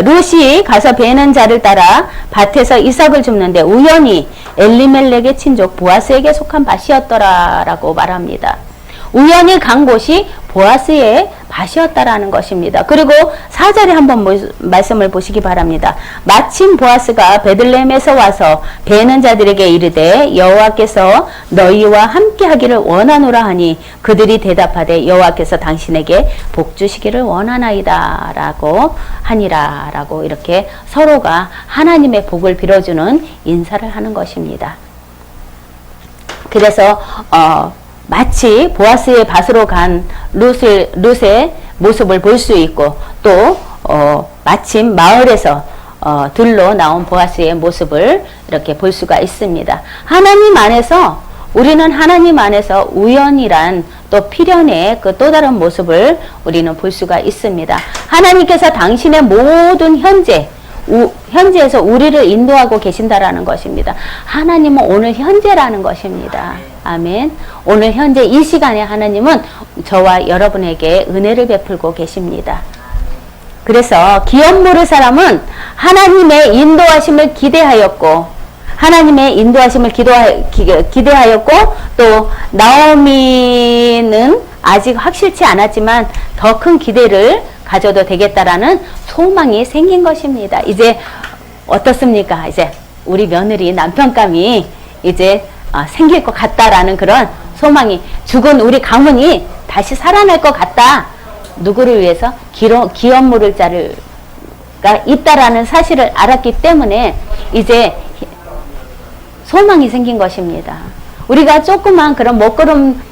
룻이 가서 베는 자를 따라 밭에서 이삭을 줍는데 우연히 엘리멜렉의 친족 보아스에게 속한 밭이었더라라고 말합니다. 우연히 간 곳이 보아스의 밭이었다라는 것입니다. 그리고 4절에 한번 말씀을 보시기 바랍니다. 마침 보아스가 베들레헴에서 와서 베는 자들에게 이르되 여호와께서 너희와 함께 하기를 원하노라 하니 그들이 대답하되 여호와께서 당신에게 복 주시기를 원하나이다 라고 하니라 라고 이렇게 서로가 하나님의 복을 빌어주는 인사를 하는 것입니다. 그래서 마치 보아스의 밭으로 간 룻의 모습을 볼 수 있고 또 마침 마을에서 들러 나온 보아스의 모습을 이렇게 볼 수가 있습니다. 하나님 안에서 우리는 하나님 안에서 우연이란 또 필연의 그 또 다른 모습을 우리는 볼 수가 있습니다. 하나님께서 당신의 모든 현재에서 우리를 인도하고 계신다라는 것입니다. 하나님은 오늘 현재라는 것입니다. 아멘. 오늘 현재 이 시간에 하나님은 저와 여러분에게 은혜를 베풀고 계십니다. 그래서 기업 모를 사람은 하나님의 인도하심을 기대하였고 하나님의 인도하심을 기대하였고 또 나오미는 아직 확실치 않았지만 더 큰 기대를 가져도 되겠다라는 소망이 생긴 것입니다. 이제 어떻습니까? 이제 우리 며느리 남편감이 이제 생길 것 같다라는 그런 소망이 죽은 우리 가문이 다시 살아날 것 같다. 누구를 위해서? 기업 모를 자가 있다라는 사실을 알았기 때문에 이제 소망이 생긴 것입니다. 우리가 조그만 그런 먹구름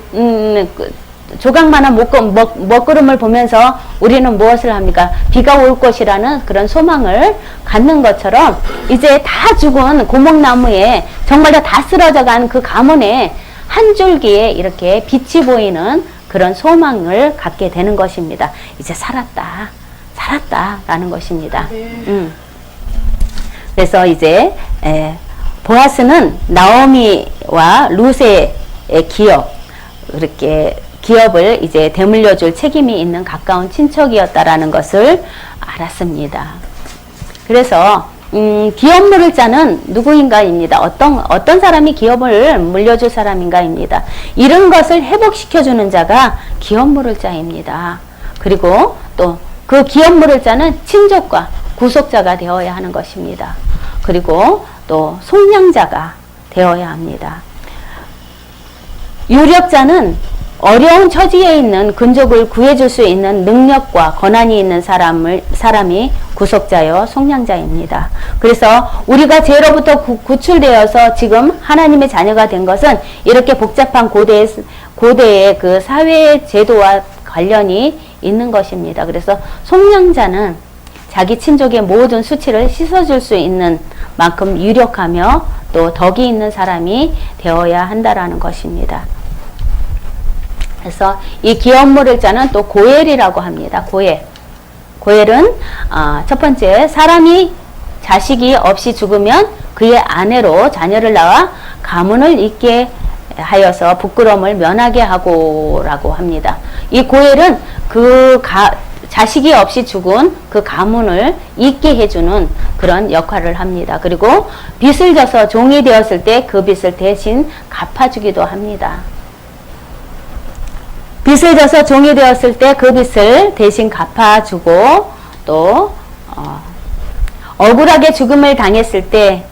조각만한 먹구름을 보면서 우리는 무엇을 합니까? 비가 올 것이라는 그런 소망을 갖는 것처럼 이제 다 죽은 고목나무에 정말 다 쓰러져간 그 가문에 한 줄기에 이렇게 빛이 보이는 그런 소망을 갖게 되는 것입니다. 이제 살았다라는 것입니다. 그래서 이제 보아스는 나오미와 룻의 기업을 이제 대물려줄 책임이 있는 가까운 친척이었다라는 것을 알았습니다. 그래서 기업 물을 자는 누구인가입니다. 어떤 사람이 기업을 물려줄 사람인가입니다. 이런 것을 회복시켜주는 자가 기업 물을 자입니다. 그리고 또 그 기업 물을 자는 친족과 구속자가 되어야 하는 것입니다. 그리고 또 속량자가 되어야 합니다. 유력자는 어려운 처지에 있는 근족을 구해줄 수 있는 능력과 권한이 있는 사람이 구속자요 속량자입니다. 그래서 우리가 죄로부터 구출되어서 지금 하나님의 자녀가 된 것은 이렇게 복잡한 고대의 그 사회 제도와 관련이 있는 것입니다. 그래서 속량자는 자기 친족의 모든 수치를 씻어줄 수 있는 만큼 유력하며 또 덕이 있는 사람이 되어야 한다라는 것입니다. 그래서 이 기업 물을 자는 또 고엘이라고 합니다. 고엘은 첫 번째 사람이 자식이 없이 죽으면 그의 아내로 자녀를 낳아 가문을 잇게 하여서 부끄러움을 면하게 하고라고 합니다. 이 고엘은 자식이 없이 죽은 그 가문을 잇게 해주는 그런 역할을 합니다. 그리고 빚을 져서 종이 되었을 때 그 빚을 대신 갚아주기도 합니다. 빚을 져서 종이 되었을 때 그 빚을 대신 갚아주고 또 억울하게 죽음을 당했을 때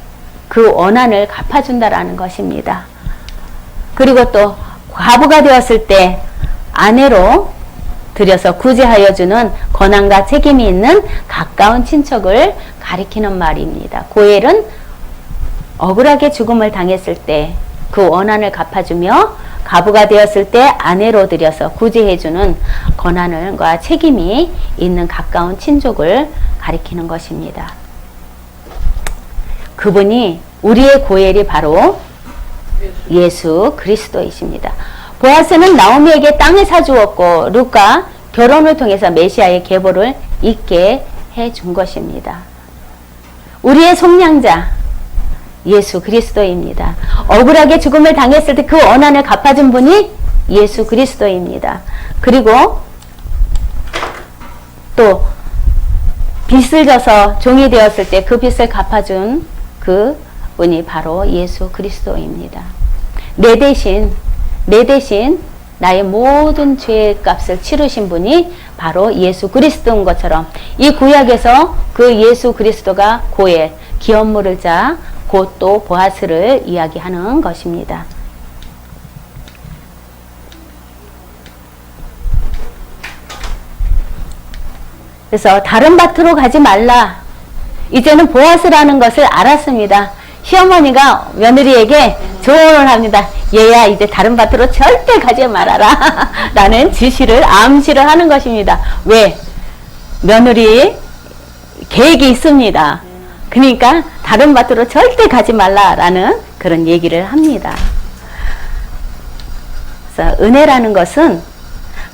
그 원한을 갚아준다라는 것입니다. 그리고 또 과부가 되었을 때 아내로 들여서 구제하여 주는 권한과 책임이 있는 가까운 친척을 가리키는 말입니다. 고엘은 억울하게 죽음을 당했을 때 그 원한을 갚아주며 가부가 되었을 때 아내로 들여서 구제해주는 권한과 책임이 있는 가까운 친족을 가리키는 것입니다. 그분이 우리의 고엘이 바로 예수 그리스도이십니다. 보아스는 나오미에게 땅을 사주었고 룻과 결혼을 통해서 메시아의 계보를 있게 해준 것입니다. 우리의 속량자 예수 그리스도입니다. 억울하게 죽음을 당했을 때 그 원한을 갚아준 분이 예수 그리스도입니다. 그리고 또 빚을 져서 종이 되었을 때 그 빚을 갚아준 그 분이 바로 예수 그리스도입니다. 내 대신 나의 모든 죄의 값을 치르신 분이 바로 예수 그리스도인 것처럼 이 구약에서 그 예수 그리스도가 고엘, 기업 물을 자, 곧 또 보아스를 이야기하는 것입니다. 그래서 다른 밭으로 가지 말라. 이제는 보아스라는 것을 알았습니다. 시어머니가 며느리에게 조언을 합니다. 얘야 이제 다른 밭으로 절대 가지 말아라 라는 지시를 암시를 하는 것입니다. 왜? 며느리 계획이 있습니다. 그러니까 다른 밭으로 절대 가지 말라라는 그런 얘기를 합니다. 그래서 은혜라는 것은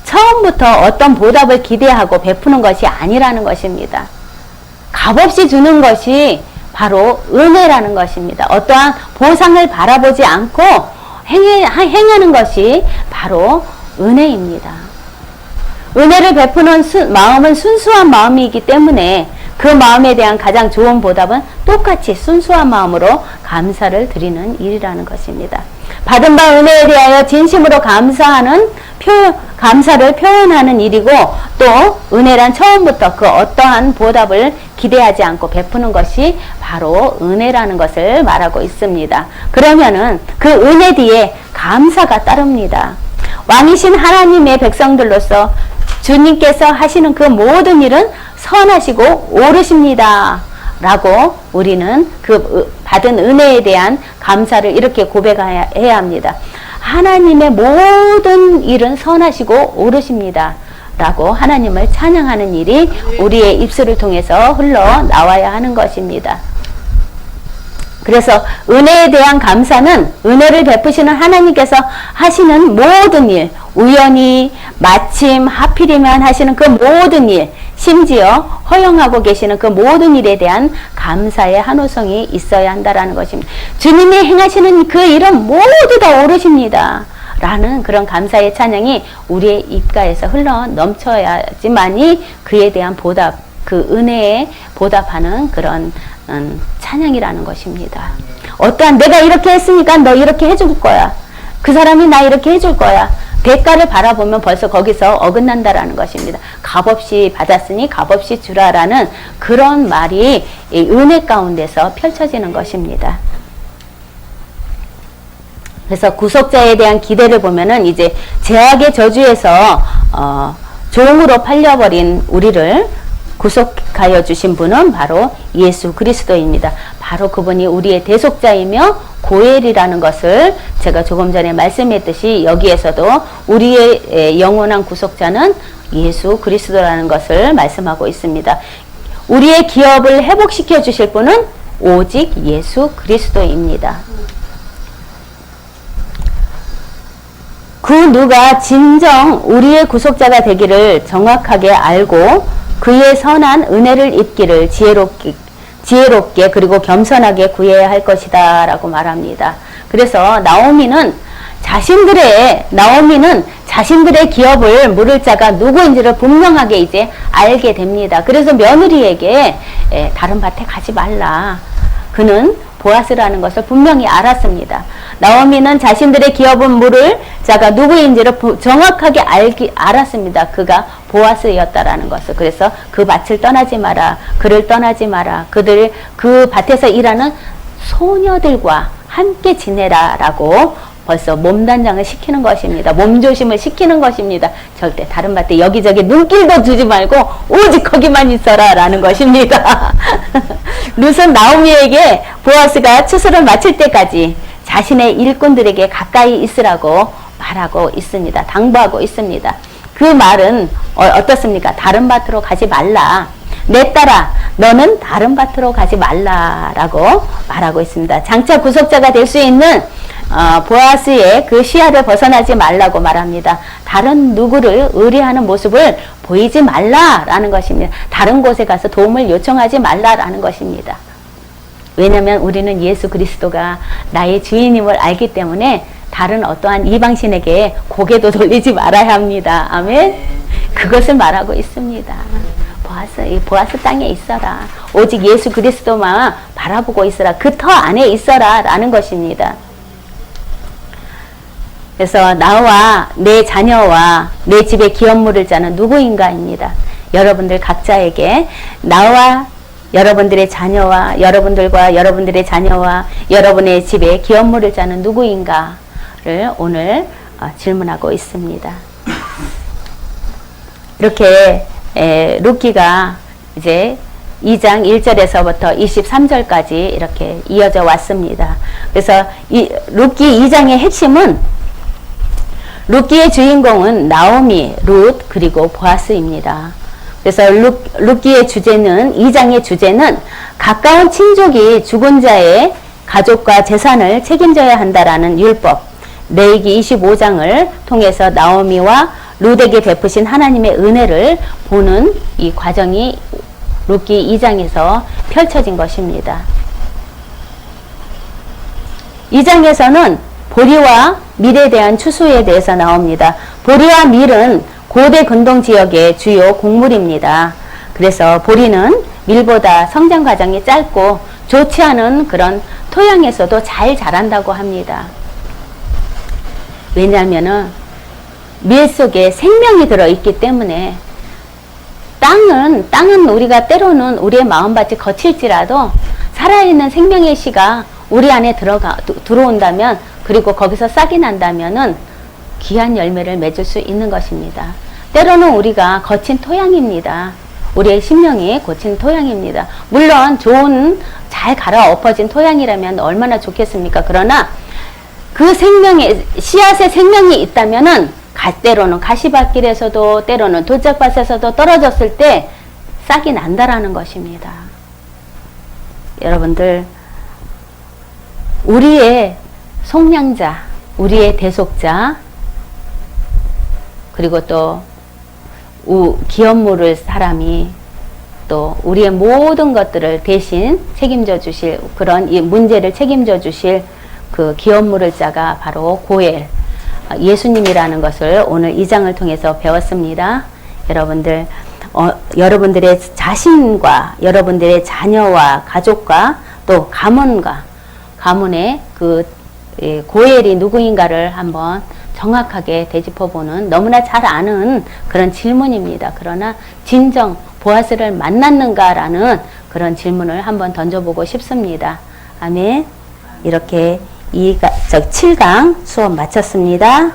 처음부터 어떤 보답을 기대하고 베푸는 것이 아니라는 것입니다. 값없이 주는 것이 바로 은혜라는 것입니다. 어떠한 보상을 바라보지 않고 행하는 것이 바로 은혜입니다. 은혜를 베푸는 마음은 순수한 마음이기 때문에 그 마음에 대한 가장 좋은 보답은 똑같이 순수한 마음으로 감사를 드리는 일이라는 것입니다. 받은 바 은혜에 대하여 진심으로 감사를 표현하는 일이고 또 은혜란 처음부터 그 어떠한 보답을 기대하지 않고 베푸는 것이 바로 은혜라는 것을 말하고 있습니다. 그러면은 그 은혜 뒤에 감사가 따릅니다. 왕이신 하나님의 백성들로서 주님께서 하시는 그 모든 일은 선하시고 옳으십니다. 라고 우리는 그 받은 은혜에 대한 감사를 이렇게 고백해야 합니다. 하나님의 모든 일은 선하시고 옳으십니다. 라고 하나님을 찬양하는 일이 우리의 입술을 통해서 흘러나와야 하는 것입니다. 그래서 은혜에 대한 감사는 은혜를 베푸시는 하나님께서 하시는 모든 일, 우연히 마침 하필이면 하시는 그 모든 일, 심지어 허용하고 계시는 그 모든 일에 대한 감사의 한우성이 있어야 한다라는 것입니다. 주님이 행하시는 그 일은 모두 다 옳으십니다. 라는 그런 감사의 찬양이 우리의 입가에서 흘러 넘쳐야지만이 그에 대한 보답, 그 은혜에 보답하는 그런 찬양이라는 것입니다. 어떠한 내가 이렇게 했으니까 너 이렇게 해줄 거야. 그 사람이 나 이렇게 해줄 거야. 대가를 바라보면 벌써 거기서 어긋난다라는 것입니다. 값없이 받았으니 값없이 주라라는 그런 말이 이 은혜 가운데서 펼쳐지는 것입니다. 그래서 구속자에 대한 기대를 보면은 이제 죄악의 저주에서 종으로 팔려버린 우리를 구속하여 주신 분은 바로 예수 그리스도입니다. 바로 그분이 우리의 대속자이며 고엘이라는 것을 제가 조금 전에 말씀했듯이 여기에서도 우리의 영원한 구속자는 예수 그리스도라는 것을 말씀하고 있습니다. 우리의 기업을 회복시켜 주실 분은 오직 예수 그리스도입니다. 그 누가 진정 우리의 구속자가 되기를 정확하게 알고 그의 선한 은혜를 입기를 지혜롭게 그리고 겸손하게 구해야 할 것이다 라고 말합니다. 그래서 나오미는 자신들의 기업을 물을 자가 누구인지를 분명하게 이제 알게 됩니다. 그래서 며느리에게 다른 밭에 가지 말라. 그는 보아스라는 것을 분명히 알았습니다. 나오미는 자신들의 기업은 물을 자가 누구인지를 정확하게 알았습니다. 그가 보아스였다라는 것을. 그래서 그 밭을 떠나지 마라. 그를 떠나지 마라. 그들 그 밭에서 일하는 소녀들과 함께 지내라 라고 벌써 몸단장을 시키는 것입니다. 몸조심을 시키는 것입니다. 절대 다른 밭에 여기저기 눈길도 두지 말고 오직 거기만 있어라 라는 것입니다. 룻은 나오미에게 보아스가 추수를 마칠 때까지 자신의 일꾼들에게 가까이 있으라고 말하고 있습니다. 당부하고 있습니다. 그 말은 어떻습니까? 다른 밭으로 가지 말라. 내 딸아, 너는 다른 밭으로 가지 말라라고 말하고 있습니다. 장차 구속자가 될 수 있는 보아스의 그 시야를 벗어나지 말라고 말합니다. 다른 누구를 의뢰하는 모습을 보이지 말라라는 것입니다. 다른 곳에 가서 도움을 요청하지 말라라는 것입니다. 왜냐하면 우리는 예수 그리스도가 나의 주인임을 알기 때문에 다른 어떠한 이방신에게 고개도 돌리지 말아야 합니다. 아멘. 그것을 말하고 있습니다. 이 보아스 땅에 있어라. 오직 예수 그리스도만 바라보고 있어라. 그 터 안에 있어라 라는 것입니다. 그래서 나와 내 자녀와 내 집에 기업 물을 자는 누구인가입니다. 여러분들 각자에게 나와 여러분들의 자녀와 여러분들과 여러분들의 자녀와 여러분의 집에 기업 물을 자는 누구인가를 오늘 질문하고 있습니다. 이렇게 룻기가 이제 2장 1절에서부터 23절까지 이렇게 이어져 왔습니다. 그래서 룻기 2장의 핵심은 룻기의 주인공은 나오미, 룻 그리고 보아스입니다. 그래서 룻기의 주제는 2장의 주제는 가까운 친족이 죽은 자의 가족과 재산을 책임져야 한다라는 율법, 레위기 25장을 통해서 나오미와 룻에게 베푸신 하나님의 은혜를 보는 이 과정이 룻기 2장에서 펼쳐진 것입니다. 2장에서는 보리와 밀에 대한 추수에 대해서 나옵니다. 보리와 밀은 고대 근동 지역의 주요 곡물입니다. 그래서 보리는 밀보다 성장 과정이 짧고 좋지 않은 그런 토양에서도 잘 자란다고 합니다. 왜냐하면은 밀 속에 생명이 들어있기 때문에 땅은 우리가 때로는 우리의 마음밭이 거칠지라도 살아있는 생명의 씨가 우리 안에 들어온다면 그리고 거기서 싹이 난다면은 귀한 열매를 맺을 수 있는 것입니다. 때로는 우리가 거친 토양입니다. 우리의 심령이 거친 토양입니다. 물론 좋은 잘 갈아 엎어진 토양이라면 얼마나 좋겠습니까? 그러나 그 생명의 씨앗의 생명이 있다면은 때로는 가시밭길에서도 때로는 돌짝밭에서도 떨어졌을 때 싹이 난다라는 것입니다. 여러분들 우리의 속량자, 우리의 대속자 그리고 또 기업 물을 사람이 또 우리의 모든 것들을 대신 책임져 주실 그런 이 문제를 책임져 주실 그 기업 물을 자가 바로 고엘 예수님이라는 것을 오늘 2장을 통해서 배웠습니다. 여러분들 여러분들의 자신과 여러분들의 자녀와 가족과 또 가문의 그 고엘이 누구인가를 한번 정확하게 되짚어보는 너무나 잘 아는 그런 질문입니다. 그러나 진정 보아스를 만났는가라는 그런 질문을 한번 던져보고 싶습니다. 아멘. 이렇게 7강 수업 마쳤습니다.